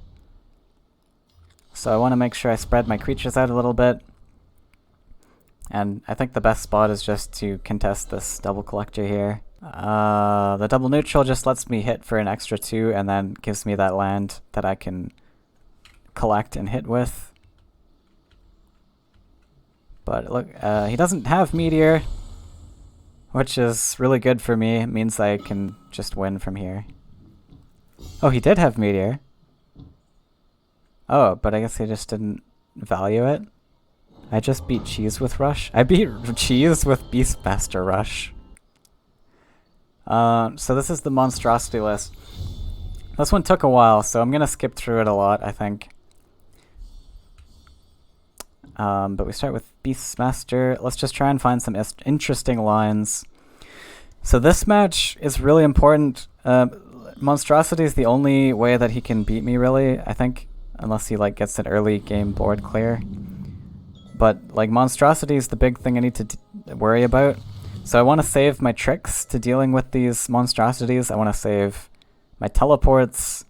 So I want to make sure I spread my creatures out a little bit. And I think the best spot is just to contest this double collector here. The double neutral just lets me hit for an extra 2 and then gives me that land that I can collect and hit with. But look, he doesn't have meteor, which is really good for me. It means I can just win from here. Oh, he did have meteor. Oh, but I guess he just didn't value it. I just beat Cheese with Rush. I beat Cheese with Beastmaster Rush. So this is the monstrosity list. This one took a while, so I'm gonna skip through it a lot, I think. But we start with Beastmaster. Let's just try and find some interesting lines. So this match is really important. Monstrosity is the only way that he can beat me, really, I think, unless he like gets an early game board clear. But like Monstrosity is the big thing I need to worry about. So I want to save my tricks to dealing with these monstrosities. I want to save my teleports.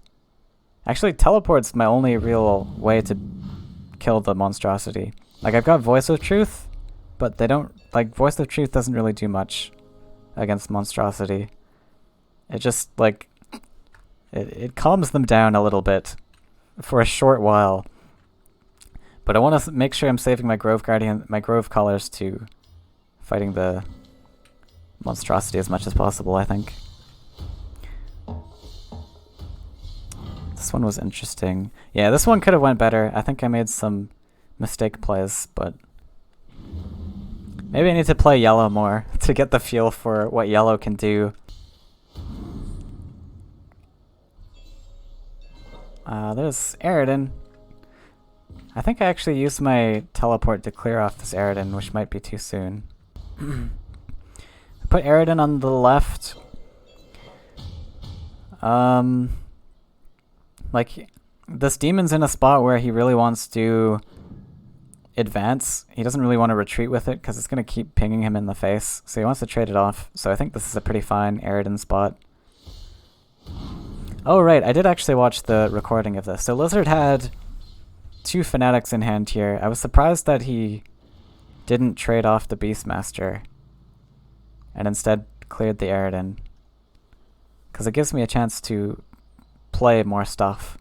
Actually, teleport's my only real way to kill the monstrosity. Like, I've got Voice of Truth, but they don't, like, Voice of Truth doesn't really do much against monstrosity. It just, like, it calms them down a little bit for a short while. But I want to make sure I'm saving my Grove Guardian, my Grove Colors to fighting the monstrosity as much as possible, I think. This one was interesting. Yeah, this one could have went better. I think I made some mistake plays, but maybe I need to play yellow more to get the feel for what yellow can do. There's Aridin. I think I actually used my teleport to clear off this Aridin, which might be too soon. Put Aridin on the left. Like, this demon's in a spot where he really wants to advance. He doesn't really want to retreat with it because it's going to keep pinging him in the face. So he wants to trade it off. So I think this is a pretty fine Aridin spot. Oh, right. I did actually watch the recording of this. So Lizard had 2 Fanatics in hand here. I was surprised that he didn't trade off the Beastmaster and instead cleared the Aridin, because it gives me a chance to play more stuff.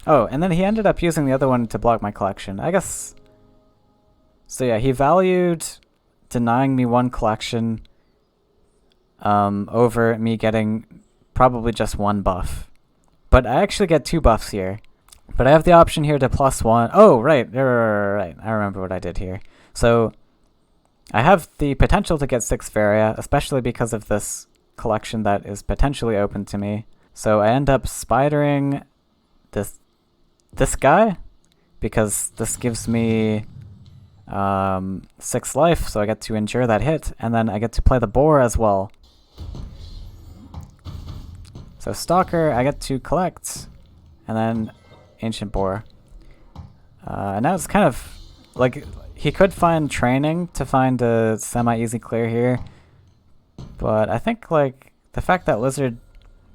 Oh, and then he ended up using the other one to block my collection. I guess... So yeah, he valued denying me 1 collection over me getting probably just 1 buff. But I actually get 2 buffs here. But I have the option here to +1. Oh, right. I remember what I did here. So I have the potential to get 6 Faeria, especially because of this collection that is potentially open to me. So I end up spidering this guy, because this gives me 6 life, so I get to endure that hit, and then I get to play the boar as well. So Stalker, I get to collect, and then Ancient Boar. And now it's kind of like he could find training to find a semi-easy clear here, but I think like the fact that Lizard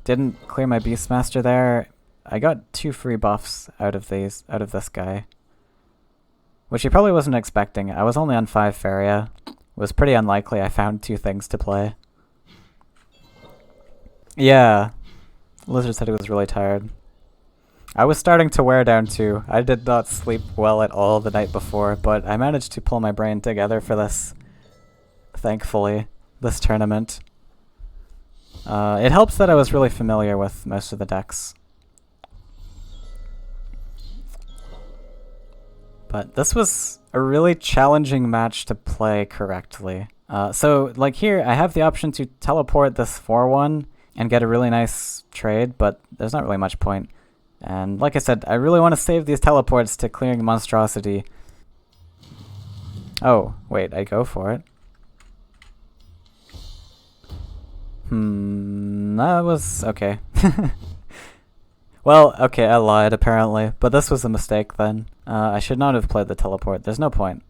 didn't clear my Beastmaster there, I got 2 free buffs out of this guy, which he probably wasn't expecting. I was only on 5 Faeria. It was pretty unlikely I found 2 things to play. Yeah. Lizard said he was really tired. I was starting to wear down too. I did not sleep well at all the night before, but I managed to pull my brain together for this, thankfully, this tournament. It helps that I was really familiar with most of the decks. But this was a really challenging match to play correctly. So, like here, I have the option to teleport this 4-1 and get a really nice trade, but there's not really much point. And like I said, I really want to save these teleports to clearing Monstrosity. Oh, wait, I go for it. That was okay. Well, okay, I lied apparently, but this was a mistake then. I should not have played the teleport. There's no point.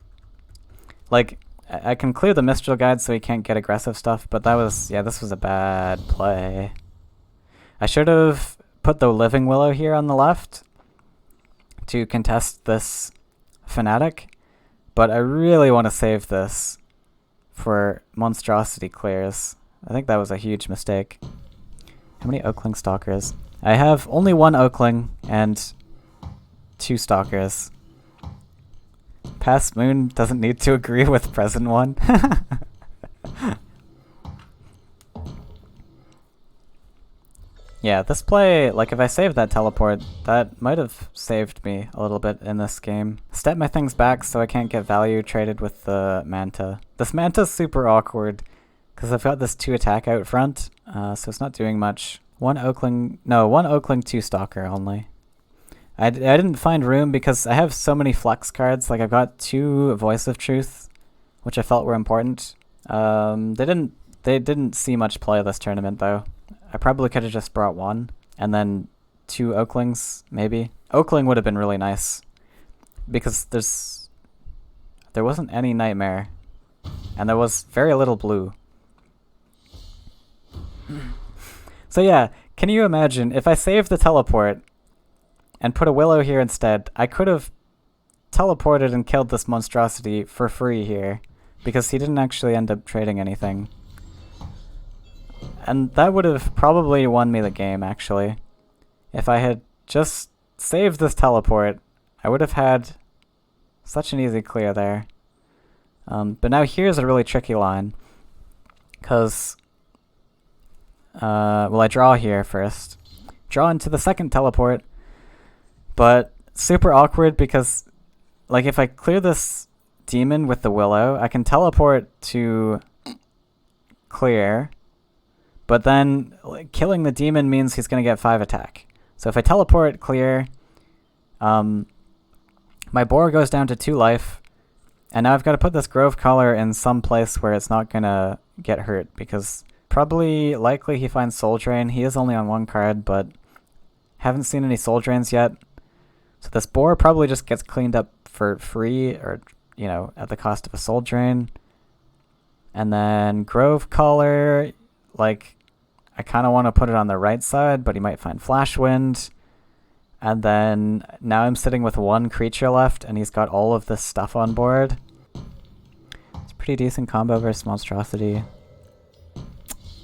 Like, I can clear the Mistral Guide so he can't get aggressive stuff, but that was, yeah, this was a bad play. I should have put the Living Willow here on the left to contest this Fanatic, but I really want to save this for Monstrosity clears. I think that was a huge mistake. How many Oakling Stalkers? I have only one Oakling and 2 Stalkers. Past Moon doesn't need to agree with present one. Yeah, this play, like if I saved that teleport, that might have saved me a little bit in this game. Step my things back so I can't get value traded with the Manta. This Manta's super awkward because I've got this 2 attack out front, so it's not doing much. One Oakling, 2 Stalker only. I didn't find room because I have so many flex cards. Like I've got 2 Voice of Truth, which I felt were important. They didn't see much play this tournament though. I probably could have just brought 1 and then 2 Oaklings maybe. Oakling would have been really nice because there wasn't any Nightmare and there was very little blue. So yeah, can you imagine if I saved the teleport and put a Willow here instead, I could have teleported and killed this Monstrosity for free here because he didn't actually end up trading anything. And that would have probably won me the game, actually. If I had just saved this teleport, I would have had such an easy clear there. But now here's a really tricky line. Because, well, I draw here first. Draw into the second teleport. But super awkward because, like, if I clear this demon with the Willow, I can teleport to clear. But then killing the demon means he's going to get 5 attack. So if I teleport clear, my boar goes down to 2 life. And now I've got to put this Grove Collar in some place where it's not going to get hurt. Because likely he finds Soul Drain. He is only on 1 card, but haven't seen any Soul Drains yet. So this boar probably just gets cleaned up for free or, you know, at the cost of a Soul Drain. And then Grove Collar, like, I kind of want to put it on the right side, but he might find Flash Wind. And then now I'm sitting with 1 creature left, and he's got all of this stuff on board. It's a pretty decent combo versus Monstrosity.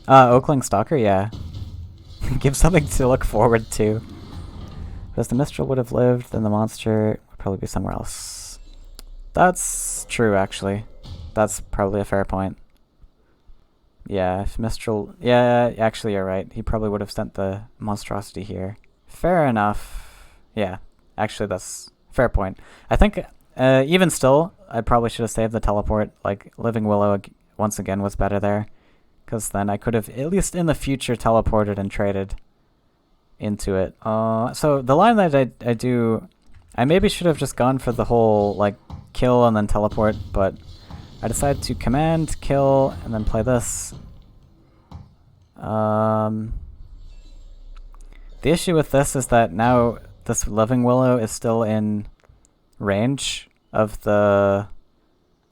Oakling Stalker, yeah. Give something to look forward to. Because the Mistral would have lived, then the monster would probably be somewhere else. That's true, actually. That's probably a fair point. Yeah, if Mistral... Yeah, actually you're right. He probably would have sent the Monstrosity here. Fair enough. Yeah, actually that's a fair point. I think, even still, I probably should have saved the teleport. Like, Living Willow once again was better there. Because then I could have, at least in the future, teleported and traded into it. So the line that I do... I maybe should have just gone for the whole, like, kill and then teleport, but... I decided to command, kill, and then play this. The issue with this is that now this Living Willow is still in range of the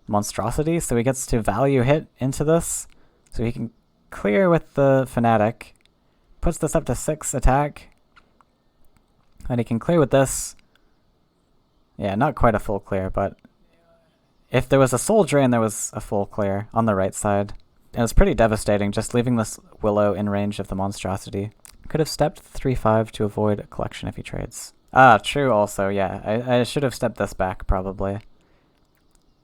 Monstrosity, so he gets to value hit into this. So he can clear with the Fanatic, puts this up to 6 attack, and he can clear with this. Yeah, not quite a full clear, but... If there was a Soul Drain, there was a full clear on the right side. And it's pretty devastating, just leaving this Willow in range of the Monstrosity. Could have stepped 3-5 to avoid a collection if he trades. Ah, true also, yeah. I should have stepped this back, probably.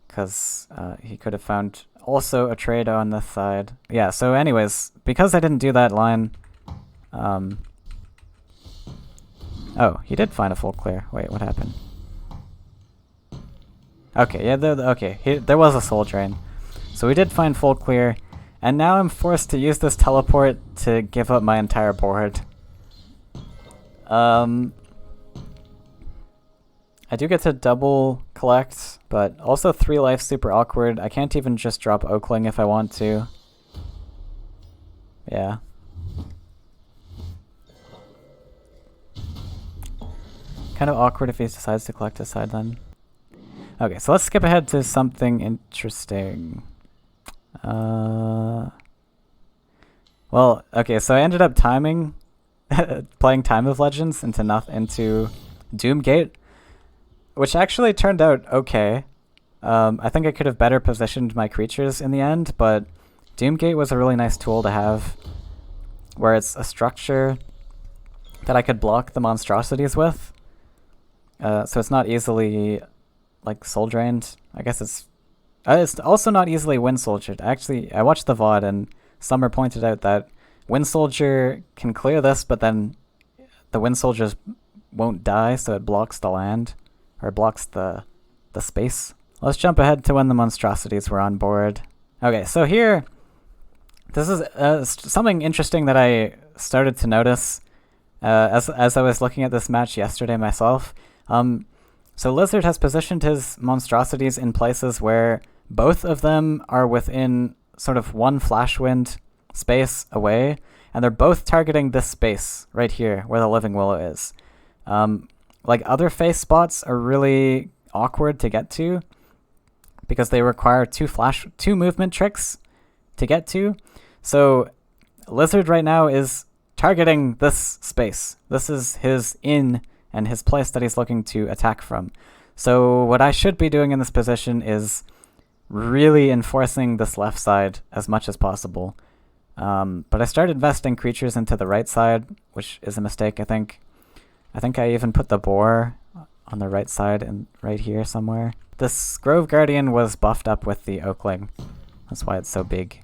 Because he could have found also a trade on this side. Yeah, so anyways, because I didn't do that line... oh, he did find a full clear. Wait, what happened? Okay, yeah, there was a soul drain. So we did find full clear, and now I'm forced to use this teleport to give up my entire board. I do get to double collect, but also 3 life super awkward. I can't even just drop Oakling if I want to. Yeah. Kind of awkward if he decides to collect a side then. Okay, so let's skip ahead to something interesting. Well, okay, so I ended up timing playing Time of Legends into Doomgate, which actually turned out okay. I think I could have better positioned my creatures in the end, but Doomgate was a really nice tool to have, where it's a structure that I could block the monstrosities with. So it's not easily like soul drained. I guess it's also not easily Wind Soldiered. Actually, I watched the VOD and Summer pointed out that Wind Soldier can clear this, but then the Wind Soldiers won't die, so it blocks the land, or blocks the space. Let's jump ahead to when the monstrosities were on board. Okay, so here, this is something interesting that I started to notice as I was looking at this match yesterday myself. So Lizard has positioned his monstrosities in places where both of them are within sort of one Flashwind space away, and they're both targeting this space right here where the Living Willow is. Like other face spots are really awkward to get to because they require two movement tricks to get to. So Lizard right now is targeting this space. This is his in and his place that he's looking to attack from. So what I should be doing in this position is really enforcing this left side as much as possible. But I started investing creatures into the right side, which is a mistake, I think. I think I even put the boar on the right side and right here somewhere. This Grove Guardian was buffed up with the Oakling. That's why it's so big.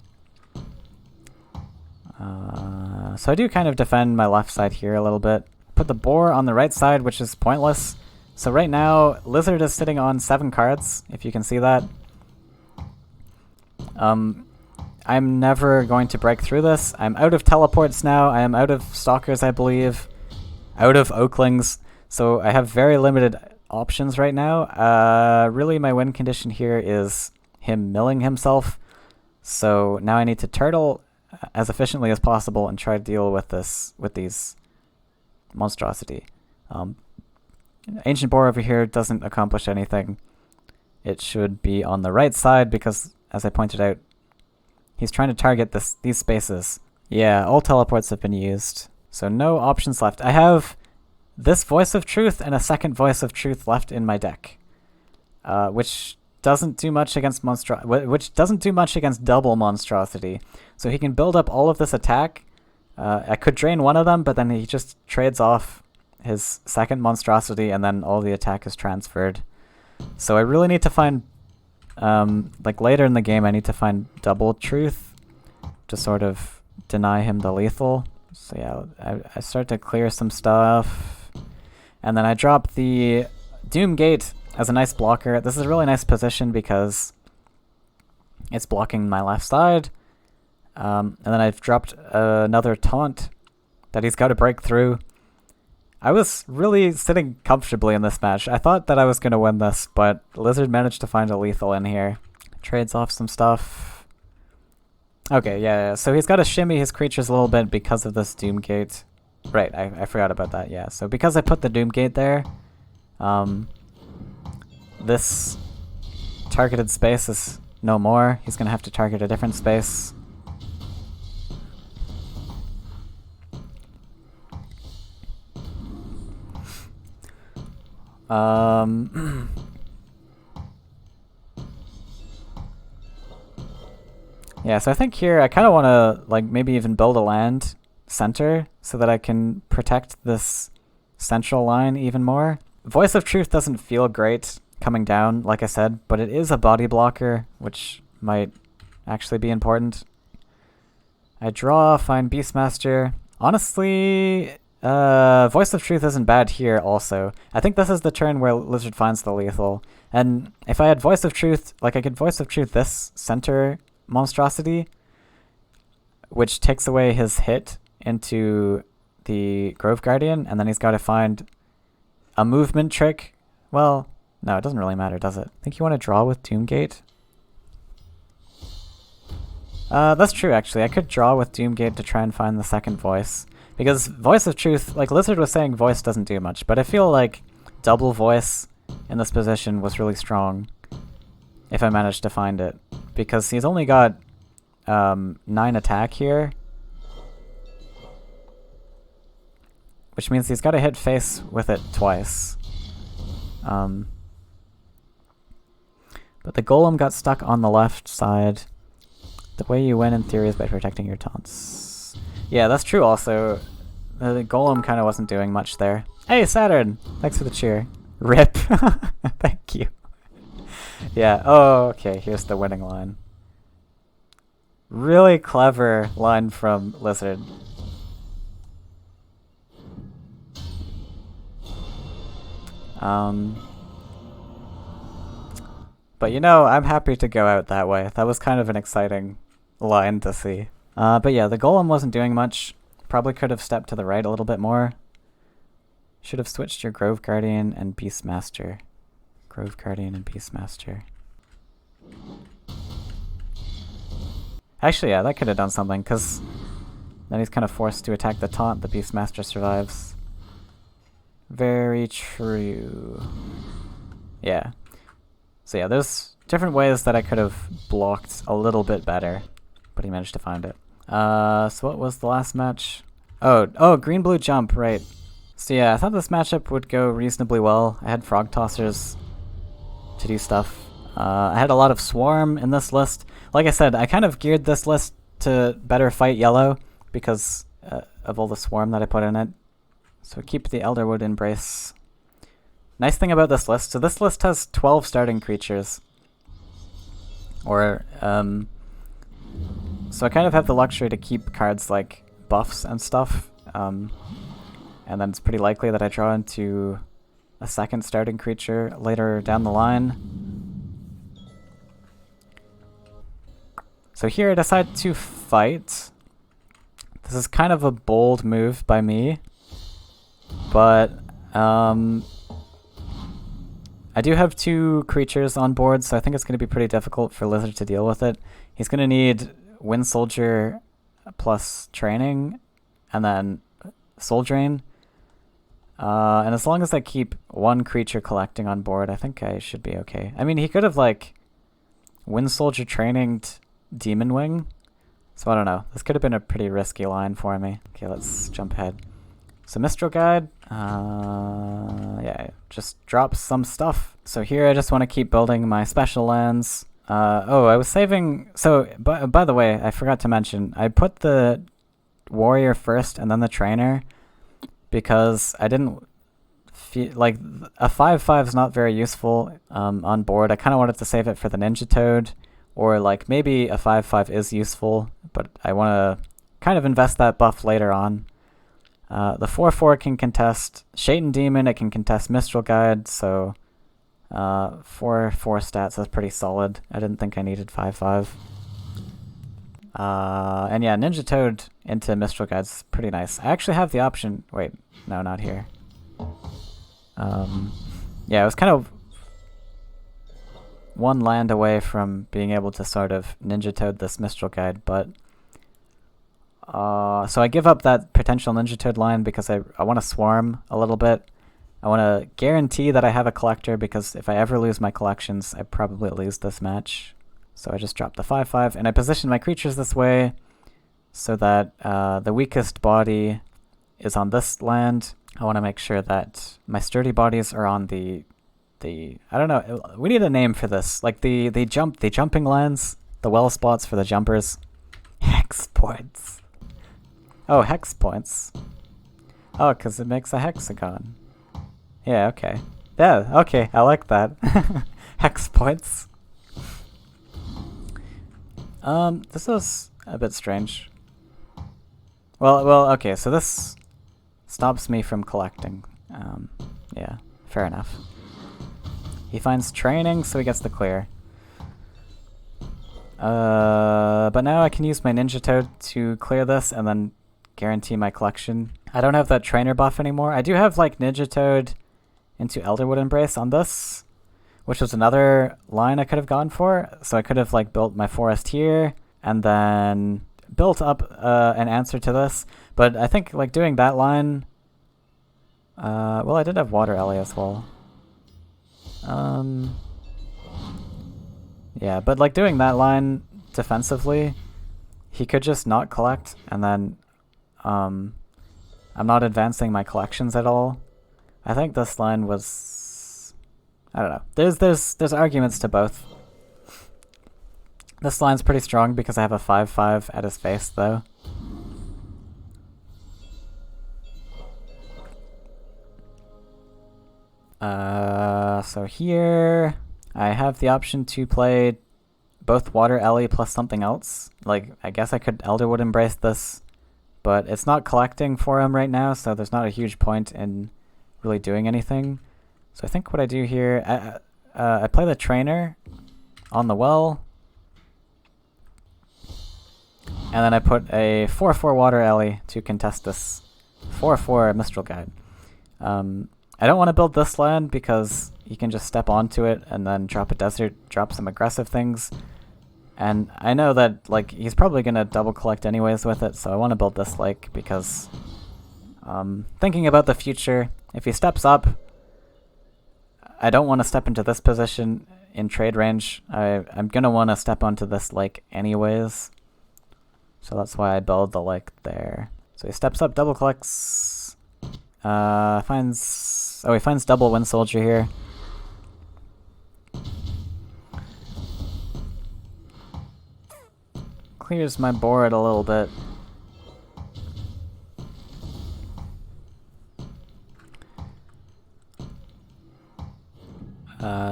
So I do kind of defend my left side here a little bit. Put the boar on the right side, which is pointless. So right now, Lizard is sitting on 7 cards, if you can see that. I'm never going to break through this. I'm out of teleports now. I am out of stalkers, I believe. Out of Oaklings. So I have very limited options right now. Really, my win condition here is him milling himself. So now I need to turtle as efficiently as possible and try to deal with these monstrosity. Ancient Boar over here doesn't accomplish anything. It should be on the right side because, as I pointed out, he's trying to target these spaces. Yeah, all teleports have been used, so no options left. I have this Voice of Truth and a second Voice of Truth left in my deck, which doesn't do much against double monstrosity. So he can build up all of this attack. I could drain one of them, but then he just trades off his second monstrosity, and then all the attack is transferred. So I really need to find, like later in the game, I need to find double truth to sort of deny him the lethal. So yeah, I start to clear some stuff, and then I drop the Doomgate as a nice blocker. This is a really nice position because it's blocking my left side. And then I've dropped another taunt that he's got to break through. I was really sitting comfortably in this match. I thought that I was going to win this, but Lizard managed to find a lethal in here. Trades off some stuff. Okay, yeah, so he's got to shimmy his creatures a little bit because of this Doomgate. Right, I forgot about that, yeah. So because I put the Doomgate there, this targeted space is no more. He's going to have to target a different space. Yeah, so I think here I kind of want to like maybe even build a land center so that I can protect this central line even more. Voice of Truth doesn't feel great coming down, like I said, but it is a body blocker, which might actually be important. I draw, find Beastmaster. Honestly, Voice of Truth isn't bad here also. I think this is the turn where Lizard finds the lethal. And if I had Voice of Truth, like I could Voice of Truth this center monstrosity, which takes away his hit into the Grove Guardian, and then he's got to find a movement trick. Well, no, it doesn't really matter, does it? I think you want to draw with Doomgate. That's true, actually. I could draw with Doomgate to try and find the second voice. Because Voice of Truth, like Lizard was saying, voice doesn't do much, but I feel like double voice in this position was really strong if I managed to find it. Because he's only got 9 attack here, which means he's got to hit face with it twice. But the golem got stuck on the left side. The way you win in theory is by protecting your taunts. Yeah, that's true also. The golem kind of wasn't doing much there. Hey, Saturn! Thanks for the cheer. RIP. Thank you. Yeah, oh, okay, here's the winning line. Really clever line from Lizard. But you know, I'm happy to go out that way. That was kind of an exciting line to see. But yeah, the golem wasn't doing much. Probably could have stepped to the right a little bit more. Should have switched your Grove Guardian and Beastmaster. Grove Guardian and Beastmaster. Actually, yeah, that could have done something, because then he's kind of forced to attack the taunt. The Beastmaster survives. Very true. Yeah. So yeah, there's different ways that I could have blocked a little bit better, but he managed to find it. So what was the last match? Oh, green-blue jump, right. So yeah, I thought this matchup would go reasonably well. I had Frog Tossers to do stuff. I had a lot of Swarm in this list. Like I said, I kind of geared this list to better fight yellow because of all the Swarm that I put in it. So keep the Elderwood Embrace. Nice thing about this list, so this list has 12 starting creatures. Or, so I kind of have the luxury to keep cards like buffs and stuff. And then it's pretty likely that I draw into a second starting creature later down the line. So here I decide to fight. This is kind of a bold move by me. But, I do have 2 creatures on board, so I think it's going to be pretty difficult for Lizard to deal with it. He's going to need Wind Soldier plus Training, and then Soul Drain. And as long as I keep 1 creature collecting on board, I think I should be okay. I mean, he could have, like, Wind Soldier Traininged Demon Wing. So I don't know. This could have been a pretty risky line for me. Okay, let's jump ahead. So Mistral Guide, yeah, just drop some stuff. So here I just want to keep building my special lands. Oh, I was saving, so by the way, I forgot to mention, I put the Warrior first and then the Trainer because I didn't feel, like, a 5/5 is not very useful on board. I kind of wanted to save it for the Ninja Toad, or like maybe a 5/5 is useful, but I want to kind of invest that buff later on. The 4/4 can contest Shaitan Demon, it can contest Mistral Guide, so 4/4 stats is pretty solid. I didn't think I needed 5/5. And yeah, Ninja Toad into Mistral Guide's pretty nice. I actually have the option, wait, no, not here. Yeah, I was kind of 1 land away from being able to sort of Ninja Toad this Mistral Guide, but so I give up that potential Ninja Toad line because I want to swarm a little bit. I want to guarantee that I have a collector because if I ever lose my collections, I probably lose this match. So I just drop the 5/5 and I position my creatures this way so that the weakest body is on this land. I want to make sure that my sturdy bodies are on the I don't know, we need a name for this. Like the jumping lands, the well spots for the jumpers. Hex points. Oh, hex points. Oh, because it makes a hexagon. Yeah, okay. Yeah, okay, I like that. Hex points. This is a bit strange. Well, okay, so this stops me from collecting. Yeah, fair enough. He finds training, so he gets the clear. But now I can use my Ninja Toad to clear this and then guarantee my collection. I don't have that trainer buff anymore. I do have like Ninja Toad into Elderwood Embrace on this, which was another line I could have gone for. So I could have like built my forest here and then built up an answer to this. But I think like doing that line, well, I did have Water Alley as well. Yeah, but like doing that line defensively, he could just not collect, and then I'm not advancing my collections at all. I think this line was, I don't know. There's arguments to both. This line's pretty strong because I have a 5/5 at his face though. So here I have the option to play both Water Alley plus something else. Like, I guess I could Elderwood Embrace this, but it's not collecting for him right now, so there's not a huge point in really doing anything. So I think what I do here, I play the trainer on the well, and then I put a 4/4 Water Alley to contest this 4/4 Mistral Guide. I don't want to build this land because you can just step onto it and then drop a desert, drop some aggressive things. And I know that like he's probably going to double collect anyways with it, so I want to build this lake because thinking about the future, if he steps up, I don't want to step into this position in trade range. I'm going to want to step onto this lake anyways. So that's why I build the lake there. So he steps up, double collects, he finds double Wind Soldier here. Clears my board a little bit.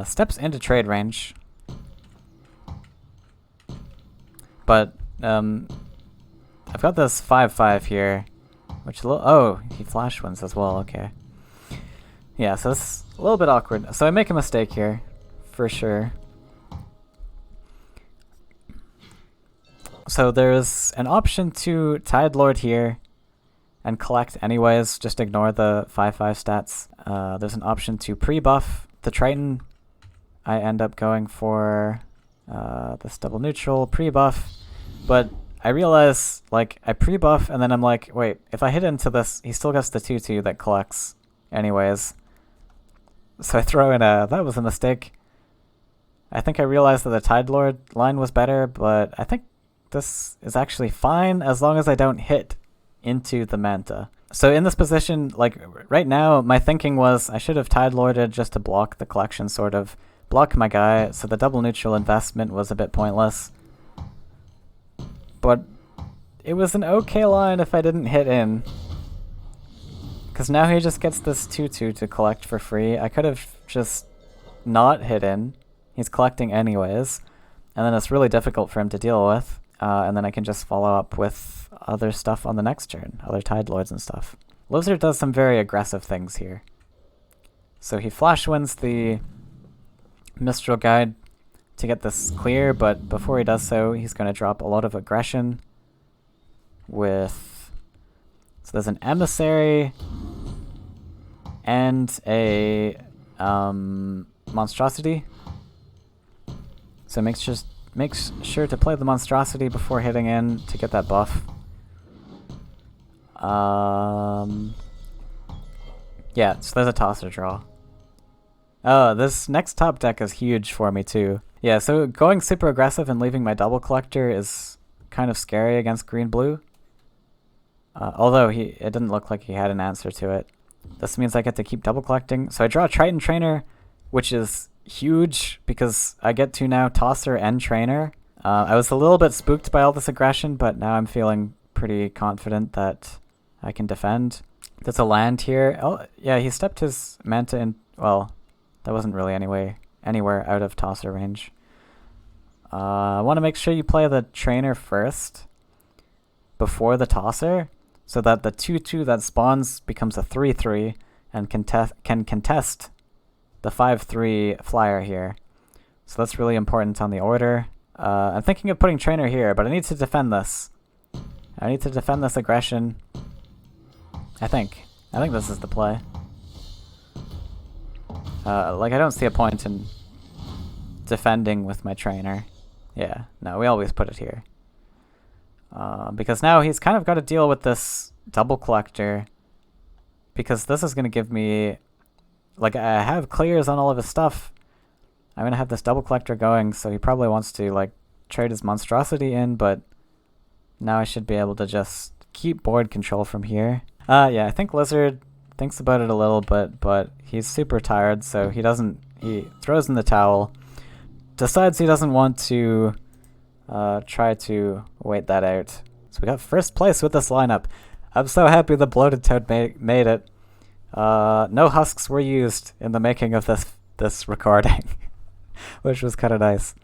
Steps into trade range. But, I've got this 5/5 here, which oh, he flash wins as well, okay. Yeah, so it's a little bit awkward. So I make a mistake here, for sure. So there's an option to Tide Lord here and collect anyways, just ignore the 5/5 stats. There's an option to pre-buff the Triton. I end up going for this double neutral pre-buff, but I realize like I pre-buff and then I'm like, wait, if I hit into this, he still gets the 2/2 that collects anyways. So I throw in that was a mistake. I think I realized that the Tide Lord line was better, but I think this is actually fine as long as I don't hit into the Manta. So in this position, like right now, my thinking was I should have Tide Lorded just to block the collection, sort of block my guy, so the double neutral investment was a bit pointless. But it was an okay line if I didn't hit in. Because now he just gets this 2/2 to collect for free. I could have just not hit in. He's collecting anyways. And then it's really difficult for him to deal with. And then I can just follow up with other stuff on the next turn. Other Tide Lords and stuff. Lizard does some very aggressive things here. So he flash wins the Mistral Guide to get this clear, but before he does so, he's going to drop a lot of aggression with... So there's an Emissary and a Monstrosity. So makes sure to play the Monstrosity before hitting in to get that buff. Yeah, so there's a tosser draw. Oh, this next top deck is huge for me too. Yeah, so going super aggressive and leaving my double collector is kind of scary against green-blue. Although it didn't look like he had an answer to it. This means I get to keep double collecting. So I draw a Triton Trainer, which is huge because I get to now Tosser and Trainer. I was a little bit spooked by all this aggression, but now I'm feeling pretty confident that I can defend. There's a land here. Oh, yeah, he stepped his Manta in. Well, that wasn't really anywhere out of tosser range. I want to make sure you play the trainer first before the tosser, so that the 2/2 that spawns becomes a 3/3 and can contest the 5/3 flyer here. So that's really important on the order. I'm thinking of putting trainer here, but I need to defend this. I need to defend this aggression. I think this is the play. Like, I don't see a point in defending with my trainer. Yeah, no, we always put it here. Because now he's kind of got to deal with this double collector. Because this is going to give me... Like, I have clears on all of his stuff. I'm going to have this double collector going, so he probably wants to, like, trade his monstrosity in, but now I should be able to just keep board control from here. Yeah, I think Lizard thinks about it a little bit, but he's super tired, so he throws in the towel, decides he doesn't want to try to wait that out. So we got first place with this lineup. I'm so happy the Bloated Toad made it. No husks were used in the making of this recording, which was kind of nice.